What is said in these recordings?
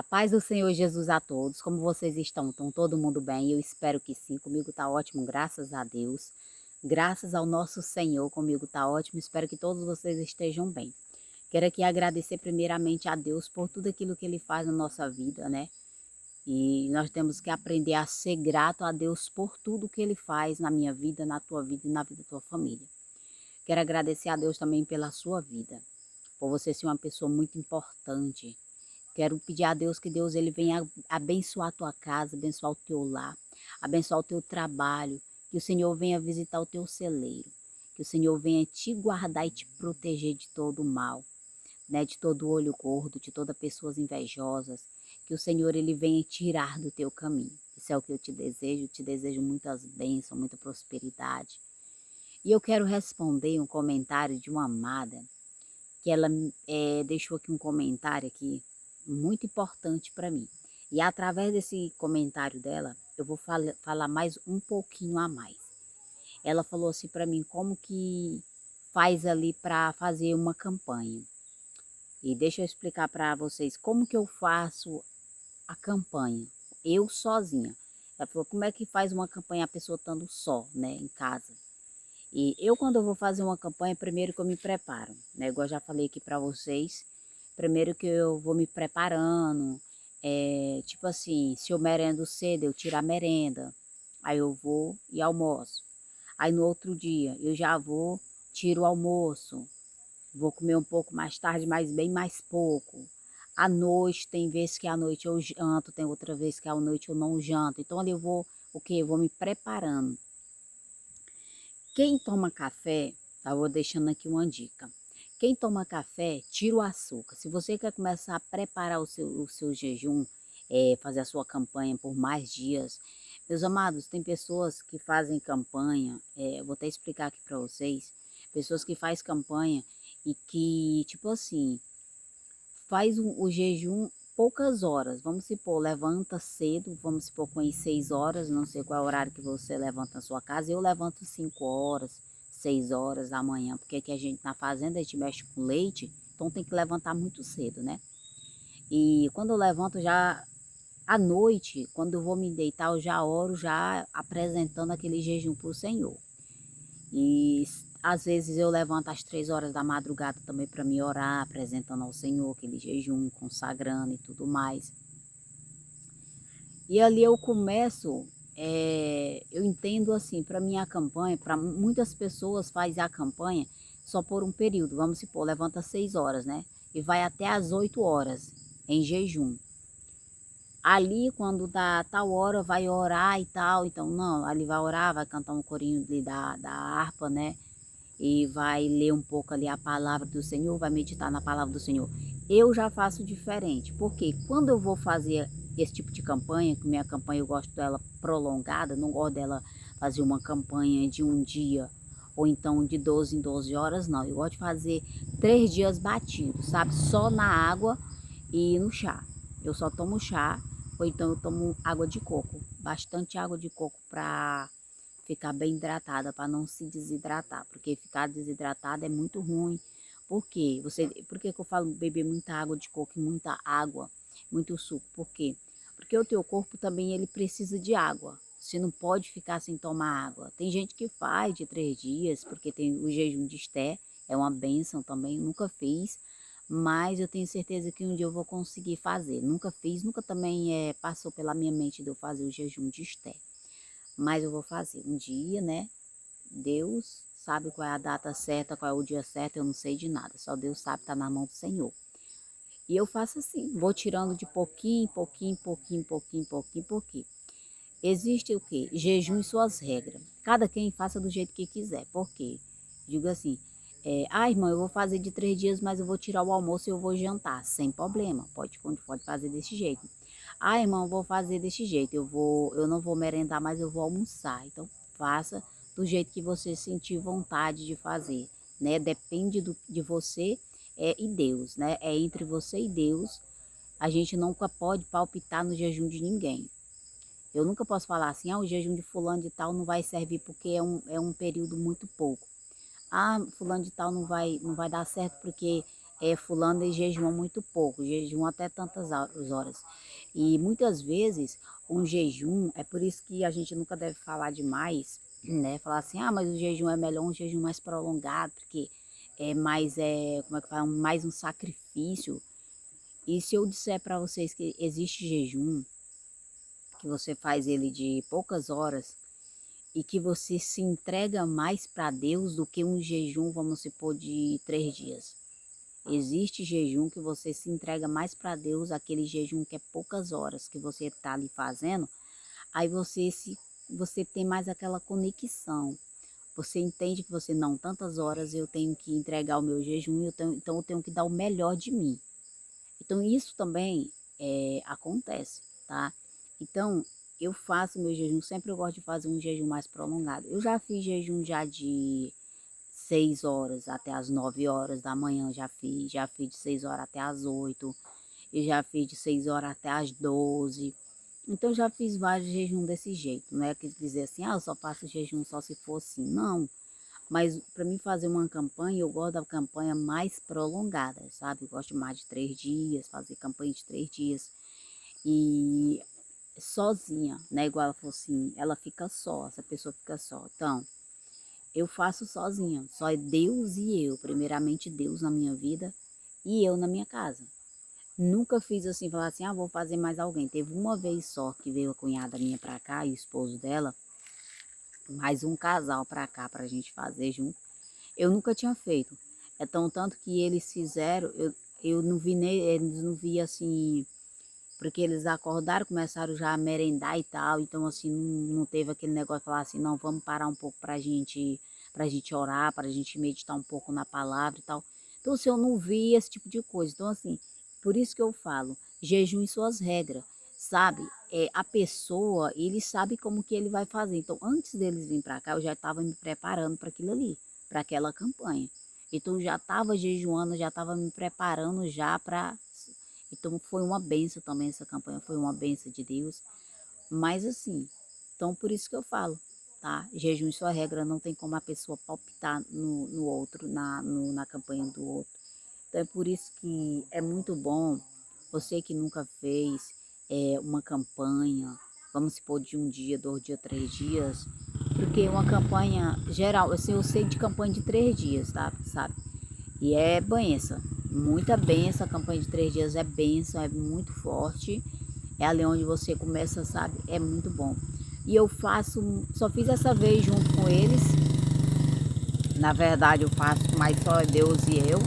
A paz do Senhor Jesus a todos. Como vocês estão? Estão todo mundo bem? Eu espero que sim. Comigo está ótimo, graças a Deus. Graças ao nosso Senhor, comigo está ótimo. Espero que todos vocês estejam bem. Quero aqui agradecer primeiramente a Deus por tudo aquilo que Ele faz na nossa vida, né? E nós temos que aprender a ser grato a Deus por tudo que Ele faz na minha vida, na tua vida e na vida da tua família. Quero agradecer a Deus também pela sua vida, por você ser uma pessoa muito importante. Quero pedir a Deus que Deus ele venha abençoar a tua casa, abençoar o teu lar, abençoar o teu trabalho, que o Senhor venha visitar o teu celeiro, que o Senhor venha te guardar e te proteger de todo o mal, né, de todo olho gordo, de todas pessoas invejosas, que o Senhor ele venha tirar do teu caminho. Isso é o que eu te desejo muitas bênçãos, muita prosperidade. E eu quero responder um comentário de uma amada, que ela deixou aqui um comentário aqui muito importante para mim. E através desse comentário dela, eu vou falar mais um pouquinho a mais. Ela falou assim para mim como que faz ali para fazer uma campanha. E deixa eu explicar para vocês como que eu faço a campanha, eu sozinha. Ela falou como é que faz uma campanha a pessoa estando só, né, em casa. E eu, quando eu vou fazer uma campanha, primeiro que eu me preparo, né? Igual eu já falei aqui para vocês, primeiro que eu vou me preparando, tipo assim, se eu merendo cedo, eu tiro a merenda, aí eu vou e almoço. Aí no outro dia, eu já vou, tiro o almoço, vou comer um pouco mais tarde, mas bem mais pouco. À noite, tem vezes que à noite eu janto, tem outra vez que à noite eu não janto. Então ali eu vou, o quê? Eu vou me preparando. Quem toma café, tá, vou deixando aqui uma dica. Quem toma café, tira o açúcar. Se você quer começar a preparar o seu jejum, fazer a sua campanha por mais dias, meus amados, tem pessoas que fazem campanha, vou até explicar aqui para vocês, pessoas que fazem campanha e que, tipo assim, faz o jejum poucas horas, vamos supor, levanta cedo, vamos supor com 6 horas, não sei qual é o horário que você levanta na sua casa, eu levanto 5 horas, 6 horas da manhã, porque aqui a gente na fazenda, a gente mexe com leite, então tem que levantar muito cedo, né? E quando eu levanto já à noite, quando eu vou me deitar, eu já oro, já apresentando aquele jejum para o Senhor. E às vezes eu levanto às 3 horas da madrugada também para me orar, apresentando ao Senhor aquele jejum, consagrando e tudo mais. E ali eu começo, eu entendo assim, para minha campanha, para muitas pessoas faz a campanha só por um período, vamos supor, levanta 6 horas, né? E vai até às 8 horas em jejum. Ali, quando dá tal hora, vai orar e tal, então não, ali vai orar, vai cantar um corinho ali da harpa, né? E vai ler um pouco ali a palavra do Senhor, vai meditar na palavra do Senhor. Eu já faço diferente, porque quando eu vou fazer esse tipo de campanha, que minha campanha eu gosto dela prolongada, não gosto dela fazer uma campanha de um dia, ou então de 12 em 12 horas, não. Eu gosto de fazer 3 dias batidos, sabe? Só na água e no chá. Eu só tomo chá, ou então eu tomo água de coco, bastante água de coco para ficar bem hidratada, para não se desidratar, porque ficar desidratada é muito ruim. Por que que eu falo beber muita água de coco e muita água, muito suco? Por quê? Porque o teu corpo também ele precisa de água. Você não pode ficar sem tomar água. Tem gente que faz de 3 dias, porque tem o jejum de Esté, é uma bênção também, nunca fiz, mas eu tenho certeza que um dia eu vou conseguir fazer. Nunca fiz, nunca também passou pela minha mente de eu fazer o jejum de Esté. Mas eu vou fazer um dia, né? Deus sabe qual é a data certa, qual é o dia certo, eu não sei de nada. Só Deus sabe, tá na mão do Senhor. E eu faço assim, vou tirando de pouquinho, pouquinho, pouquinho, pouquinho, pouquinho, pouquinho. Existe o quê? Jejum e suas regras. Cada quem faça do jeito que quiser. Por quê? Digo assim, irmã, eu vou fazer de 3 dias, mas eu vou tirar o almoço e eu vou jantar. Sem problema, pode fazer desse jeito. Irmã, eu vou fazer desse jeito, eu não vou merendar, mas eu vou almoçar. Então, faça do jeito que você sentir vontade de fazer, né? Depende de você e Deus, né? É entre você e Deus. A gente nunca pode palpitar no jejum de ninguém. Eu nunca posso falar assim, o jejum de fulano de tal não vai servir porque é um período muito pouco. Fulano de tal não vai dar certo porque fulano ele jejua muito pouco, jejua até tantas horas. E muitas vezes um jejum, é por isso que a gente nunca deve falar demais, né? Falar assim, ah, mas o jejum é melhor um jejum mais prolongado, porque é mais, como é que fala, mais um sacrifício. E se eu disser para vocês que existe jejum, que você faz ele de poucas horas, e que você se entrega mais para Deus do que um jejum, vamos supor, de 3 dias. Existe jejum que você se entrega mais para Deus, aquele jejum que é poucas horas que você está ali fazendo, aí você tem mais aquela conexão. Você entende que você não, tantas horas eu tenho que entregar o meu jejum, então eu tenho que dar o melhor de mim. Então isso também acontece, tá? Então eu faço meu jejum, sempre eu gosto de fazer um jejum mais prolongado. Eu já fiz jejum já de 6 horas até as 9 horas da manhã, já fiz de 6 horas até as 8, e já fiz de 6 horas até as 12. Então já fiz vários jejum desse jeito, não é que dizer assim, ah, eu só faço jejum só se for assim, não. Mas para mim fazer uma campanha, eu gosto da campanha mais prolongada, sabe? Eu gosto mais de 3 dias, fazer campanha de 3 dias. E sozinha, né? Igual ela falou assim, ela fica só, essa pessoa fica só. Então, eu faço sozinha, só é Deus e eu, primeiramente Deus na minha vida e eu na minha casa. Nunca fiz assim, falar assim, ah, vou fazer mais alguém. Teve uma vez só que veio a cunhada minha pra cá e o esposo dela, mais um casal pra cá pra gente fazer junto. Eu nunca tinha feito. Então, tanto que eles fizeram, eu não vi, eles não vi assim, porque eles acordaram, começaram já a merendar e tal, então assim, não teve aquele negócio de falar assim, não, vamos parar um pouco pra gente orar, pra gente meditar um pouco na palavra e tal. Então, assim, eu não vi esse tipo de coisa. Então, assim, por isso que eu falo, jejum e suas regras, sabe? A pessoa, ele sabe como que ele vai fazer. Então, antes deles virem para cá, eu já estava me preparando para aquilo ali, para aquela campanha. Então, eu já estava jejuando, já estava me preparando já para. Então, foi uma benção também essa campanha, foi uma benção de Deus. Mas, assim, então por isso que eu falo, tá? Jejum e sua regra, não tem como a pessoa palpitar no outro, na campanha do outro. Então é por isso que é muito bom, você que nunca fez uma campanha, vamos supor de 1 dia, 2 dias, 3 dias, porque uma campanha geral, assim, eu sei de campanha de 3 dias, tá? Sabe? E é benção, muita benção, a campanha de 3 dias é benção, é muito forte, é ali onde você começa, sabe? É muito bom. E eu faço, só fiz essa vez junto com eles, na verdade eu faço, mas só é Deus e eu,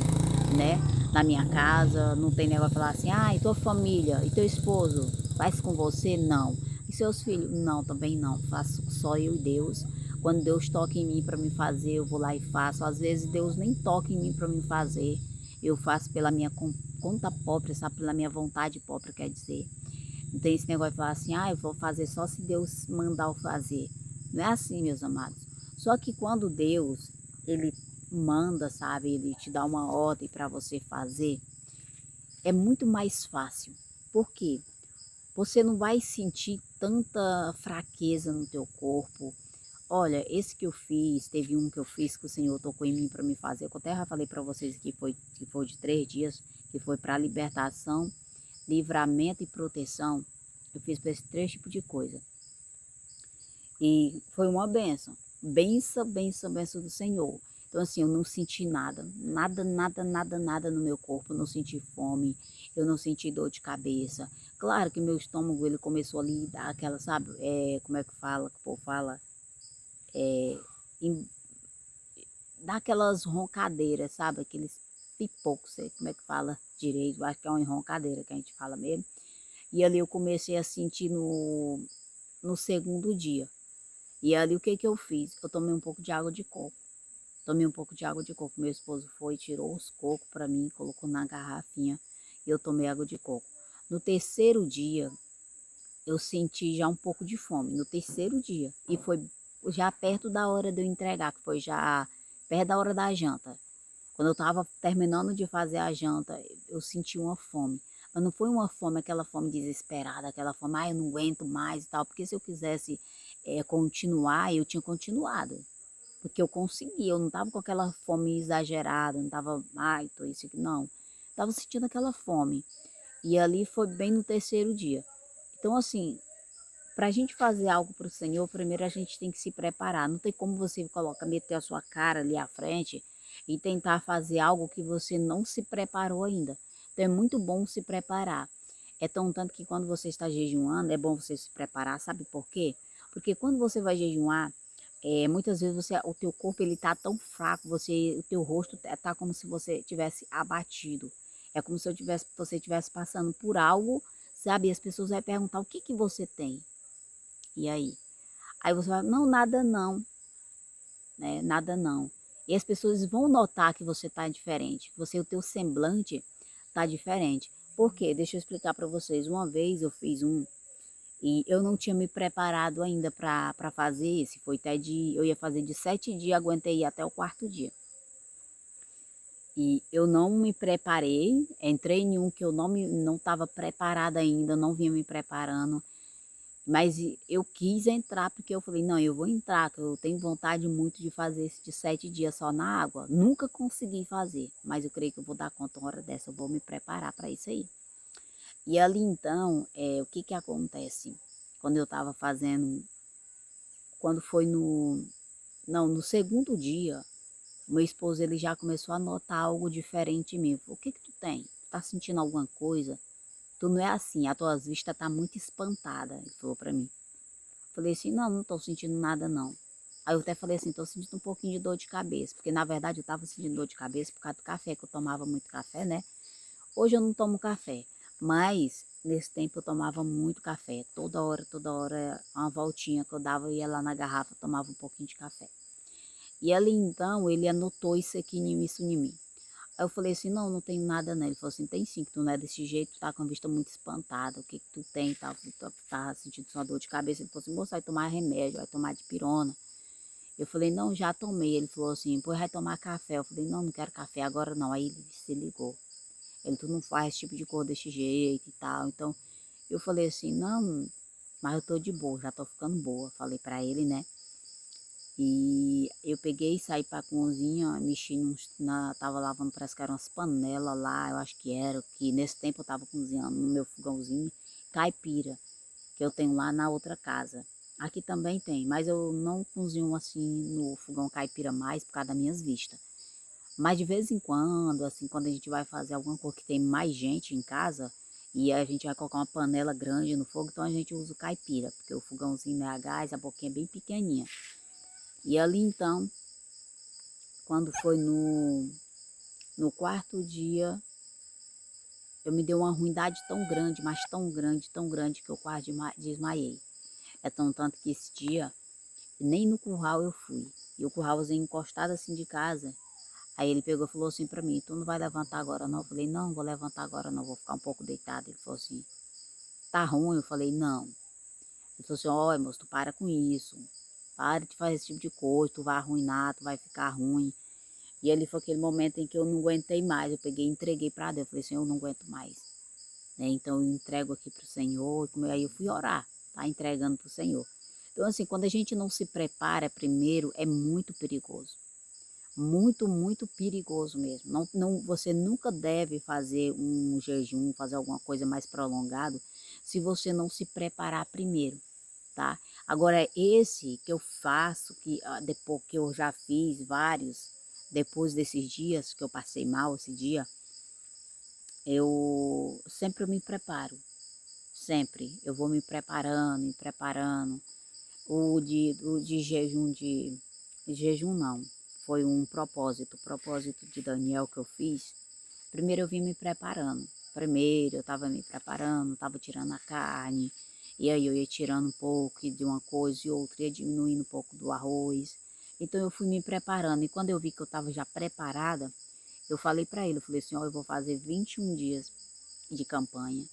né? Na minha casa, não tem negócio de falar assim, ah, e tua família, e teu esposo, faz com você? Não. E seus filhos? Não, também não. Faço só eu e Deus. Quando Deus toca em mim para me fazer, eu vou lá e faço. Às vezes Deus nem toca em mim para me fazer. Eu faço pela minha conta própria, sabe? Pela minha vontade própria, quer dizer. Não tem esse negócio de falar assim, ah, eu vou fazer só se Deus mandar eu fazer. Não é assim, meus amados. Só que quando Deus, ele manda, sabe, ele te dá uma ordem para você fazer, é muito mais fácil. Por quê? Você não vai sentir tanta fraqueza no teu corpo. Olha, esse que eu fiz, teve um que eu fiz que o Senhor tocou em mim para me fazer. Eu até já falei para vocês que foi de 3 dias, que foi para libertação, livramento e proteção. Eu fiz para esses 3 tipos de coisa. E foi uma benção. Benção, benção, benção do Senhor. Então, assim, eu não senti nada. Nada, nada, nada, nada no meu corpo. Eu não senti fome. Eu não senti dor de cabeça. Claro que meu estômago, ele começou ali a dar aquela, sabe? Como é que fala? Que o povo fala? É, em, Dá aquelas roncadeiras, sabe? Aqueles pipocos, sei como é que fala direito. Acho que é uma roncadeira que a gente fala mesmo. E ali eu comecei a sentir no segundo dia. E ali o que que eu fiz? Eu tomei um pouco de água de coco. Tomei um pouco de água de coco. Meu esposo foi, tirou os cocos para mim, colocou na garrafinha e eu tomei água de coco. No terceiro dia, eu senti já um pouco de fome. No terceiro dia. E foi já perto da hora de eu entregar, que foi já perto da hora da janta. Quando eu estava terminando de fazer a janta, eu senti uma fome. Mas não foi uma fome, aquela fome desesperada, aquela fome, ah, eu não aguento mais e tal. Porque se eu quisesse continuar, eu tinha continuado. Porque eu consegui, eu não estava com aquela fome exagerada, não estava, ai, tô isso aqui, não. estava sentindo aquela fome. E ali foi bem no terceiro dia. Então, assim, para a gente fazer algo para o Senhor, primeiro a gente tem que se preparar. Não tem como você meter a sua cara ali à frente e tentar fazer algo que você não se preparou ainda. Então é muito bom se preparar. É tão tanto que quando você está jejuando, é bom você se preparar, sabe por quê? Porque quando você vai jejuar, muitas vezes o teu corpo ele tá tão fraco, o teu rosto tá como se você tivesse abatido. É como se você estivesse passando por algo, sabe? E as pessoas vão perguntar o que que você tem. E aí? Aí você vai, não, nada não, né? Nada não. E as pessoas vão notar que você está diferente, o teu semblante está diferente. Por quê? Deixa eu explicar para vocês. Uma vez eu fiz e eu não tinha me preparado ainda para fazer esse. Eu ia fazer de 7 dias, aguentei ir até o quarto dia. E eu não me preparei, entrei em um que eu não estava preparada ainda, não vinha me preparando. Mas eu quis entrar porque eu falei, não, eu vou entrar, que eu tenho vontade muito de fazer esse de 7 dias só na água. Nunca consegui fazer, mas eu creio que eu vou dar conta uma hora dessa, eu vou me preparar para isso aí. E ali então, o que que acontece? Quando eu estava fazendo, quando foi no segundo dia, meu esposo ele já começou a notar algo diferente em mim. Falei, o que que tu tem? Tu tá sentindo alguma coisa? Tu não é assim, a tua vista tá muito espantada, ele falou para mim. Falei assim, não, não estou sentindo nada não. Aí eu até falei assim, estou sentindo um pouquinho de dor de cabeça, porque na verdade eu estava sentindo dor de cabeça por causa do café, que eu tomava muito café, né? Hoje eu não tomo café, mas nesse tempo eu tomava muito café. Toda hora, uma voltinha que eu dava, eu ia lá na garrafa, tomava um pouquinho de café. E ali então ele anotou isso em mim. Aí eu falei assim, não, não tenho nada não. Ele falou assim, tem sim, que tu não é desse jeito, tu tá com a vista muito espantada, o que que tu tem e tal. Eu falei, tu tá sentindo sua dor de cabeça. Ele falou assim, moça, vai tomar remédio, vai tomar dipirona. Eu falei, não, já tomei. Ele falou assim, pois vai tomar café. Eu falei, não, não quero café agora não. Aí ele se ligou. Ele, tu não faz esse tipo de cor desse jeito e tal. Então, eu falei assim, não, mas eu tô de boa, já tô ficando boa. Falei pra ele, né? E eu peguei e saí pra cozinha, mexi tava lavando, parece que eram umas panelas lá, eu acho que era, que nesse tempo eu tava cozinhando no meu fogãozinho, caipira, que eu tenho lá na outra casa. Aqui também tem, mas eu não cozinho assim no fogão caipira mais por causa das minhas vistas. Mas de vez em quando, assim, quando a gente vai fazer alguma coisa que tem mais gente em casa, e a gente vai colocar uma panela grande no fogo, então a gente usa o caipira, porque o fogãozinho não é a gás, a boquinha é bem pequenininha. E ali então, quando foi no quarto dia, eu me dei uma ruindade tão grande, mas tão grande, que eu quase desmaiei. É tão tanto que esse dia, nem no curral eu fui. E o curralzinho encostado assim de casa. Aí ele pegou e falou assim pra mim, tu não vai levantar agora não? Eu falei, não, vou levantar agora não, vou ficar um pouco deitado. Ele falou assim, tá ruim? Eu falei, não. Ele falou assim, olha moço, tu para com isso. Para de fazer esse tipo de coisa, tu vai arruinar, tu vai ficar ruim. E ali foi aquele momento em que eu não aguentei mais. Eu peguei e entreguei para Deus. Eu falei, Senhor, eu não aguento mais. Né? Então eu entrego aqui para o Senhor. Aí eu fui orar, tá? Entregando para o Senhor. Então, assim, quando a gente não se prepara primeiro, é muito perigoso. Muito, muito perigoso mesmo. Você nunca deve fazer um jejum, fazer alguma coisa mais prolongado, se você não se preparar primeiro, tá? Agora, esse que eu faço, depois que eu já fiz vários, depois desses dias que eu passei mal esse dia, eu sempre me preparo, sempre. Eu vou me preparando, me preparando. O de jejum, de jejum não, foi um propósito de Daniel que eu fiz. Primeiro eu vim me preparando. Primeiro eu estava me preparando, estava tirando a carne, e aí eu ia tirando um pouco de uma coisa e outra, ia diminuindo um pouco do arroz. Então eu fui me preparando, e quando eu vi que eu estava já preparada, eu falei para ele, eu falei assim, ó, eu vou fazer 21 dias de campanha.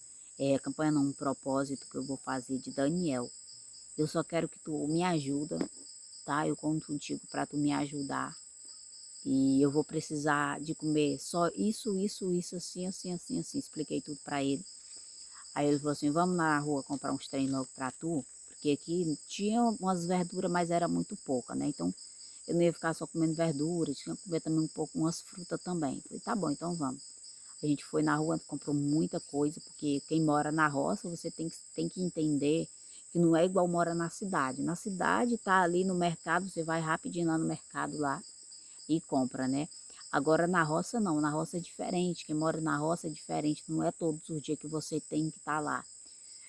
Campanha não, um propósito que eu vou fazer de Daniel. Eu só quero que tu me ajuda, tá? Eu conto contigo para tu me ajudar. E eu vou precisar de comer só isso, assim, assim, assim, assim. Expliquei tudo para ele. Aí ele falou assim, vamos na rua comprar uns trem logo para tu, porque aqui tinha umas verduras, mas era muito pouca, né? Então eu não ia ficar só comendo verdura, tinha que comer também um pouco, umas frutas também. Falei, tá bom, então vamos. A gente foi na rua, comprou muita coisa, porque quem mora na roça, você tem que entender que não é igual mora na cidade. Na cidade, tá ali no mercado, você vai rapidinho lá no mercado lá e compra, né? Agora na roça não, na roça é diferente. Quem mora na roça é diferente, não é todos os dias que você tem que estar lá.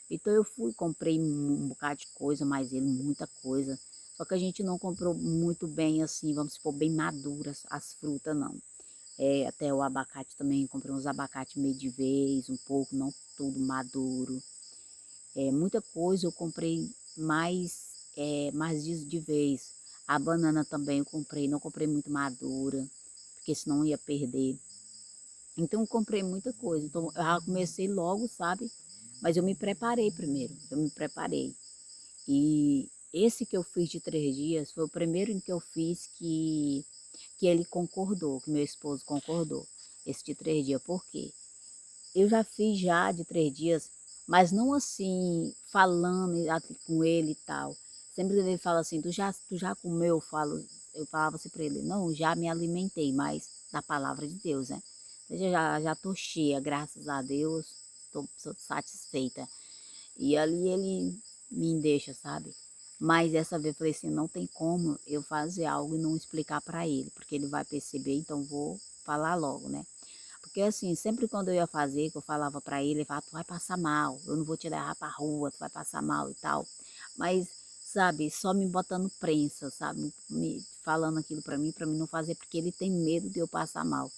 Então eu fui, comprei um bocado de coisa, mas ele muita coisa. Só que a gente não comprou muito bem assim, vamos supor, bem maduras as frutas, não. Até o abacate também, comprei uns abacate meio de vez, um pouco, não tudo maduro. Muita coisa eu comprei mais de vez. A banana também eu comprei, não comprei muito madura, porque senão ia perder. Então eu comprei muita coisa. Então eu já comecei logo, sabe? Mas eu me preparei primeiro, eu me preparei. E esse que eu fiz de 3 dias foi o primeiro em que eu fiz que ele concordou, que meu esposo concordou. Esse de 3 dias, por quê? Eu já fiz já de 3 dias, mas não assim, falando com ele e tal. Sempre ele fala assim, tu já comeu? Eu falava assim para ele, não, já me alimentei, mas da palavra de Deus, né? Eu já tô cheia, graças a Deus, sou satisfeita. E ali ele me deixa, sabe? Mas dessa vez eu falei assim, não tem como eu fazer algo e não explicar para ele, porque ele vai perceber, então vou falar logo, né? Porque assim, sempre quando eu ia fazer, que eu falava para ele, ele falava, tu vai passar mal, eu não vou te levar pra rua, tu vai passar mal e tal. Mas, sabe, só me botando prensa, sabe? Me falando aquilo para mim não fazer, porque ele tem medo de eu passar mal.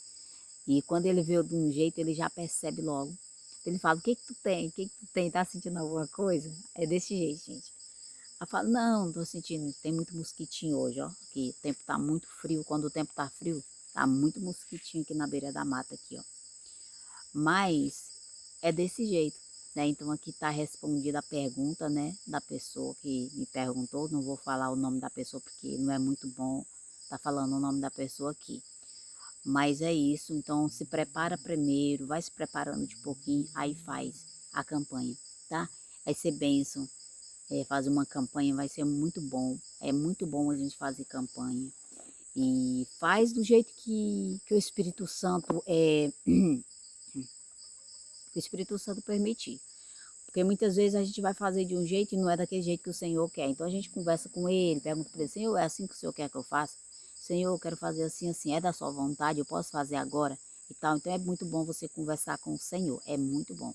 E quando ele vê eu de um jeito, ele já percebe logo. Ele fala, o que que tu tem? O que que tu tem? Tá sentindo alguma coisa? É desse jeito, gente. Ela fala, não, tô sentindo, tem muito mosquitinho hoje, ó. Que o tempo tá muito frio, quando o tempo tá frio, tá muito mosquitinho aqui na beira da mata aqui, ó. Mas é desse jeito, né? Então aqui tá respondida a pergunta, né, da pessoa que me perguntou. Não vou falar o nome da pessoa porque não é muito bom tá falando o nome da pessoa aqui. Mas é isso, então se prepara primeiro, vai se preparando de pouquinho, aí faz a campanha, tá? Vai ser bênção, fazer uma campanha vai ser muito bom. É muito bom a gente fazer campanha. E faz do jeito que o Espírito Santo que o Espírito Santo permitir. Porque muitas vezes a gente vai fazer de um jeito e não é daquele jeito que o Senhor quer. Então a gente conversa com ele, pergunta para ele, Senhor, é assim que o Senhor quer que eu faça? Senhor, eu quero fazer assim, assim, é da sua vontade, eu posso fazer agora e tal. Então é muito bom você conversar com o Senhor, é muito bom.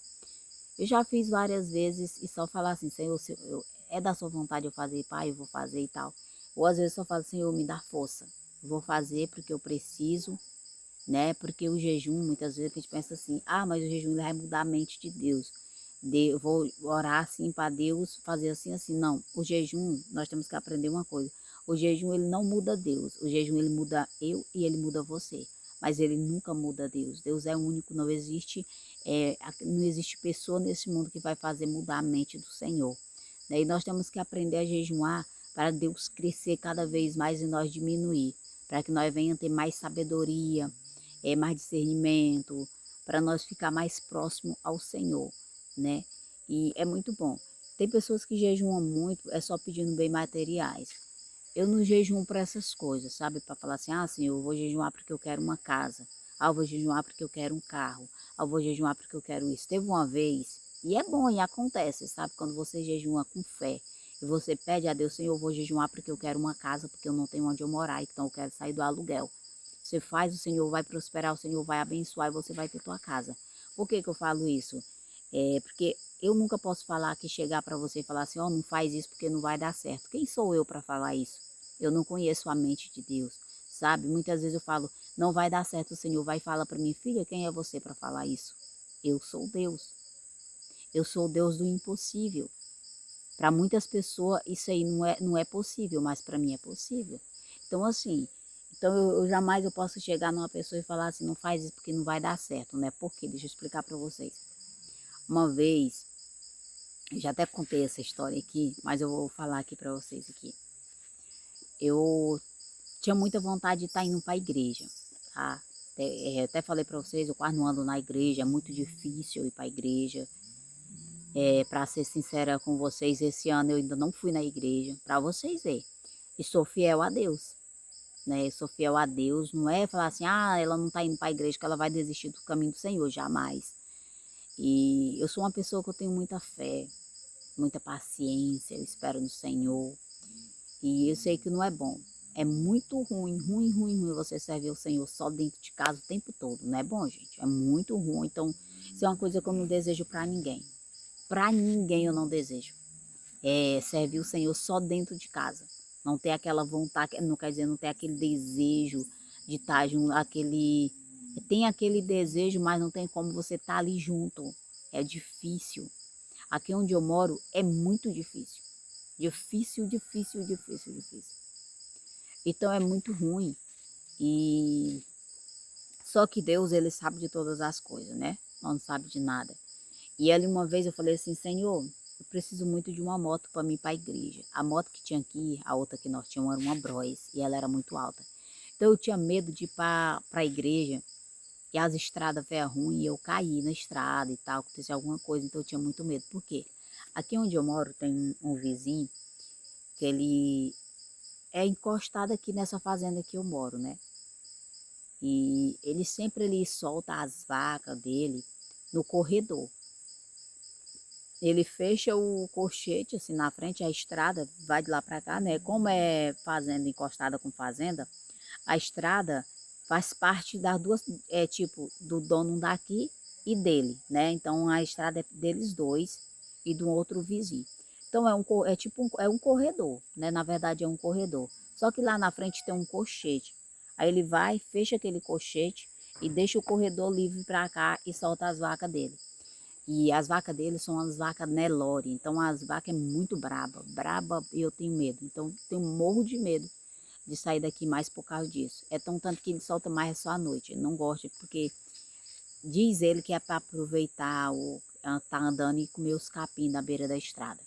Eu já fiz várias vezes e só falar assim, Senhor, é da sua vontade eu fazer, Pai, eu vou fazer e tal. Ou às vezes só falo, Senhor, me dá força. Eu vou fazer porque eu preciso, né? Porque o jejum, muitas vezes a gente pensa assim, mas o jejum ele vai mudar a mente de Deus. Eu vou orar assim para Deus fazer assim, assim. Não, o jejum, nós temos que aprender uma coisa. O jejum ele não muda Deus. O jejum ele muda eu e ele muda você. Mas ele nunca muda Deus. Deus é único, não existe pessoa nesse mundo que vai fazer mudar a mente do Senhor. Né? E nós temos que aprender a jejuar para Deus crescer cada vez mais e nós diminuir. Para que nós venhamos ter mais sabedoria, mais discernimento, para nós ficar mais próximo ao Senhor, né? E é muito bom. Tem pessoas que jejuam muito, é só pedindo bem materiais. Eu não jejuo para essas coisas, sabe? Para falar assim, Senhor, eu vou jejuar porque eu quero uma casa. Eu vou jejuar porque eu quero um carro. Eu vou jejuar porque eu quero isso. Teve uma vez, e é bom, e acontece, sabe? Quando você jejua com fé, e você pede a Deus, Senhor, eu vou jejuar porque eu quero uma casa, porque eu não tenho onde eu morar, então eu quero sair do aluguel. Você faz, o Senhor vai prosperar, o Senhor vai abençoar e você vai ter tua casa. Por que que eu falo isso? Porque eu nunca posso falar que chegar para você e falar assim, não faz isso porque não vai dar certo. Quem sou eu para falar isso? Eu não conheço a mente de Deus, sabe? Muitas vezes eu falo, não vai dar certo, o Senhor vai falar para mim, filha, quem é você para falar isso? Eu sou Deus. Eu sou o Deus do impossível. Para muitas pessoas isso aí não é possível, mas para mim é possível. Então assim, eu jamais eu posso chegar numa pessoa e falar assim, não faz isso porque não vai dar certo, né? Por quê? Deixa eu explicar para vocês. Uma vez, eu já até contei essa história aqui, mas eu vou falar aqui para vocês aqui. Eu tinha muita vontade de estar indo para a igreja, tá? Até falei para vocês, eu quase não ando na igreja, é muito difícil eu ir para a igreja. Para ser sincera com vocês, esse ano eu ainda não fui na igreja, para vocês verem. E sou fiel a Deus. né? Eu sou fiel a Deus, não é falar assim, ah, ela não está indo para a igreja que ela vai desistir do caminho do Senhor, jamais. E eu sou uma pessoa que eu tenho muita fé, muita paciência, eu espero no Senhor. E eu sei que não é bom. É muito ruim, ruim você servir o Senhor só dentro de casa o tempo todo. Não é bom, gente. É muito ruim. Então, isso é uma coisa que eu não desejo para ninguém. Para ninguém eu não desejo. É servir o Senhor só dentro de casa. Não ter aquela vontade, não quer dizer, não ter aquele desejo de estar junto, aquele... Tem aquele desejo, mas não tem como você estar ali junto. É difícil. Aqui onde eu moro é muito difícil. Difícil. Então é muito ruim. E só que Deus, ele sabe de todas as coisas, né? Não sabe de nada. E ali uma vez eu falei assim, Senhor, eu preciso muito de uma moto para mim ir para a igreja. A moto que tinha aqui, a outra que nós tínhamos era uma Bros e ela era muito alta. Então eu tinha medo de ir para a igreja e as estradas eram ruins e eu cair na estrada e tal, acontecer alguma coisa. Então eu tinha muito medo. Por quê? Aqui onde eu moro tem um vizinho que ele é encostado aqui nessa fazenda que eu moro, né? E ele solta as vacas dele no corredor. Ele fecha o colchete assim na frente, a estrada vai de lá para cá, né? Como é fazenda encostada com fazenda, a estrada faz parte das duas, é tipo do dono daqui e dele, né? Então a estrada é deles dois e do outro vizinho. Então é tipo é um corredor, né? Na verdade é um corredor. Só que lá na frente tem um colchete. Aí ele vai, fecha aquele colchete e deixa o corredor livre para cá e solta as vacas dele. E as vacas dele são as vacas Nelore, então as vacas é muito braba e eu tenho medo. Então tenho morro de medo de sair daqui mais por causa disso. É tão tanto que ele solta mais só à noite, ele não gosta porque diz ele que é para aproveitar o tá andando e comer os capim da beira da estrada.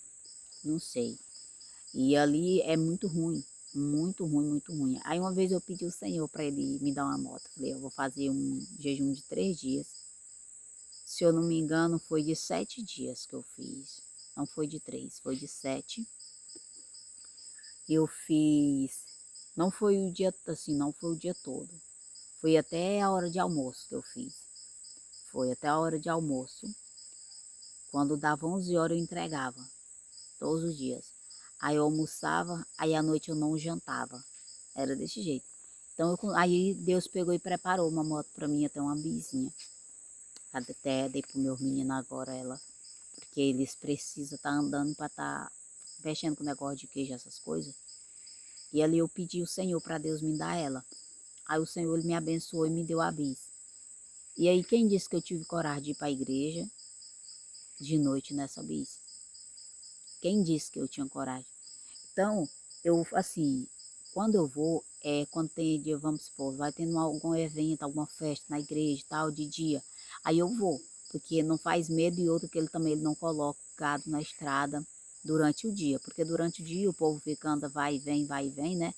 Não sei. E ali é muito ruim, muito ruim. Aí uma vez eu pedi ao Senhor para ele me dar uma moto. Falei, eu vou fazer um jejum de 3 dias. Se eu não me engano, foi de 7 dias que eu fiz. Não foi de 3, foi de 7. Eu fiz. Não foi o dia assim, não foi o dia todo. Foi até a hora de almoço que eu fiz. Foi até a hora de almoço. Quando dava 11 horas eu entregava. Todos os dias. Aí eu almoçava, aí à noite eu não jantava. Era desse jeito. Então aí Deus pegou e preparou uma moto para mim, até uma bizinha. Até dei pro meu menino agora ela. Porque eles precisam estar andando para estar mexendo com negócio de queijo, essas coisas. E ali eu pedi o Senhor para Deus me dar ela. Aí o Senhor ele me abençoou e me deu a bis. E aí quem disse que eu tive coragem de ir para a igreja de noite nessa bis? Quem disse que eu tinha coragem? Então, eu assim, quando eu vou, quando tem dia, vamos supor, vai tendo algum evento, alguma festa na igreja e tal, de dia, aí eu vou, porque não faz medo e outro que ele também ele não coloca o gado na estrada durante o dia, porque durante o dia o povo fica, anda, vai e vem, né?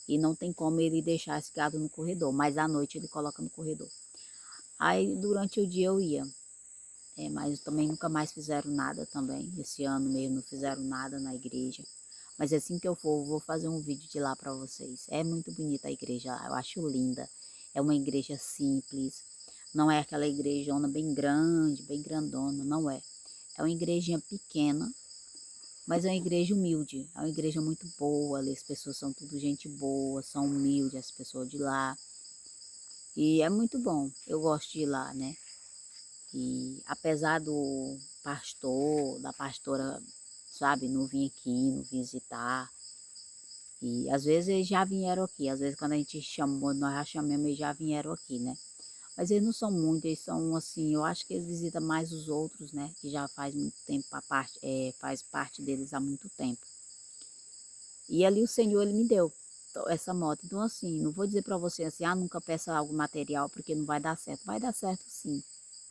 E não tem como ele deixar esse gado no corredor, mas à noite ele coloca no corredor. Aí durante o dia eu ia, mas também nunca mais fizeram nada também, esse ano mesmo não fizeram nada na igreja. Mas assim que eu for, vou fazer um vídeo de lá para vocês. É muito bonita a igreja lá, eu acho linda. É uma igreja simples, não é aquela igrejona bem grande, bem grandona, não é. É uma igrejinha pequena, mas é uma igreja humilde. É uma igreja muito boa, ali as pessoas são tudo gente boa, são humildes as pessoas de lá. E é muito bom, eu gosto de ir lá, né? E apesar do pastor, da pastora, sabe, não vir aqui, não visitar. E às vezes eles já vieram aqui, às vezes quando a gente chamou, nós já chamamos, eles já vieram aqui, né? Mas eles não são muitos, eles são assim, eu acho que eles visitam mais os outros, né? Que já faz muito tempo, faz parte deles há muito tempo. E ali o Senhor, ele me deu essa moto. Então assim, não vou dizer para você assim, nunca peça algo material porque não vai dar certo. Vai dar certo sim,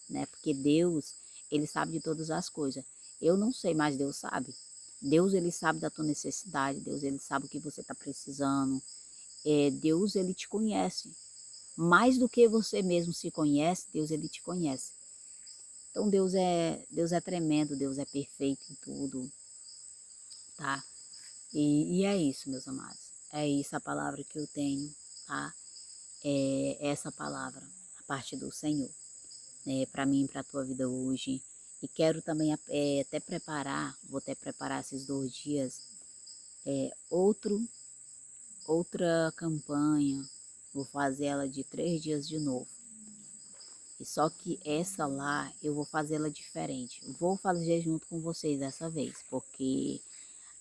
né? Porque Deus, ele sabe de todas as coisas. Eu não sei, mas Deus sabe. Deus, ele sabe da tua necessidade. Deus, ele sabe o que você está precisando. Deus, ele te conhece. Mais do que você mesmo se conhece, Deus, ele te conhece. Então, Deus é tremendo, Deus é perfeito em tudo, tá? E é isso, meus amados. É isso a palavra que eu tenho. tá? Essa palavra, a parte do Senhor, né, para mim e para a tua vida hoje. E quero também vou até preparar esses 2 dias, outro outra campanha, vou fazer ela de 3 dias de novo. E só que essa lá eu vou fazer ela diferente. Vou fazer junto com vocês dessa vez, porque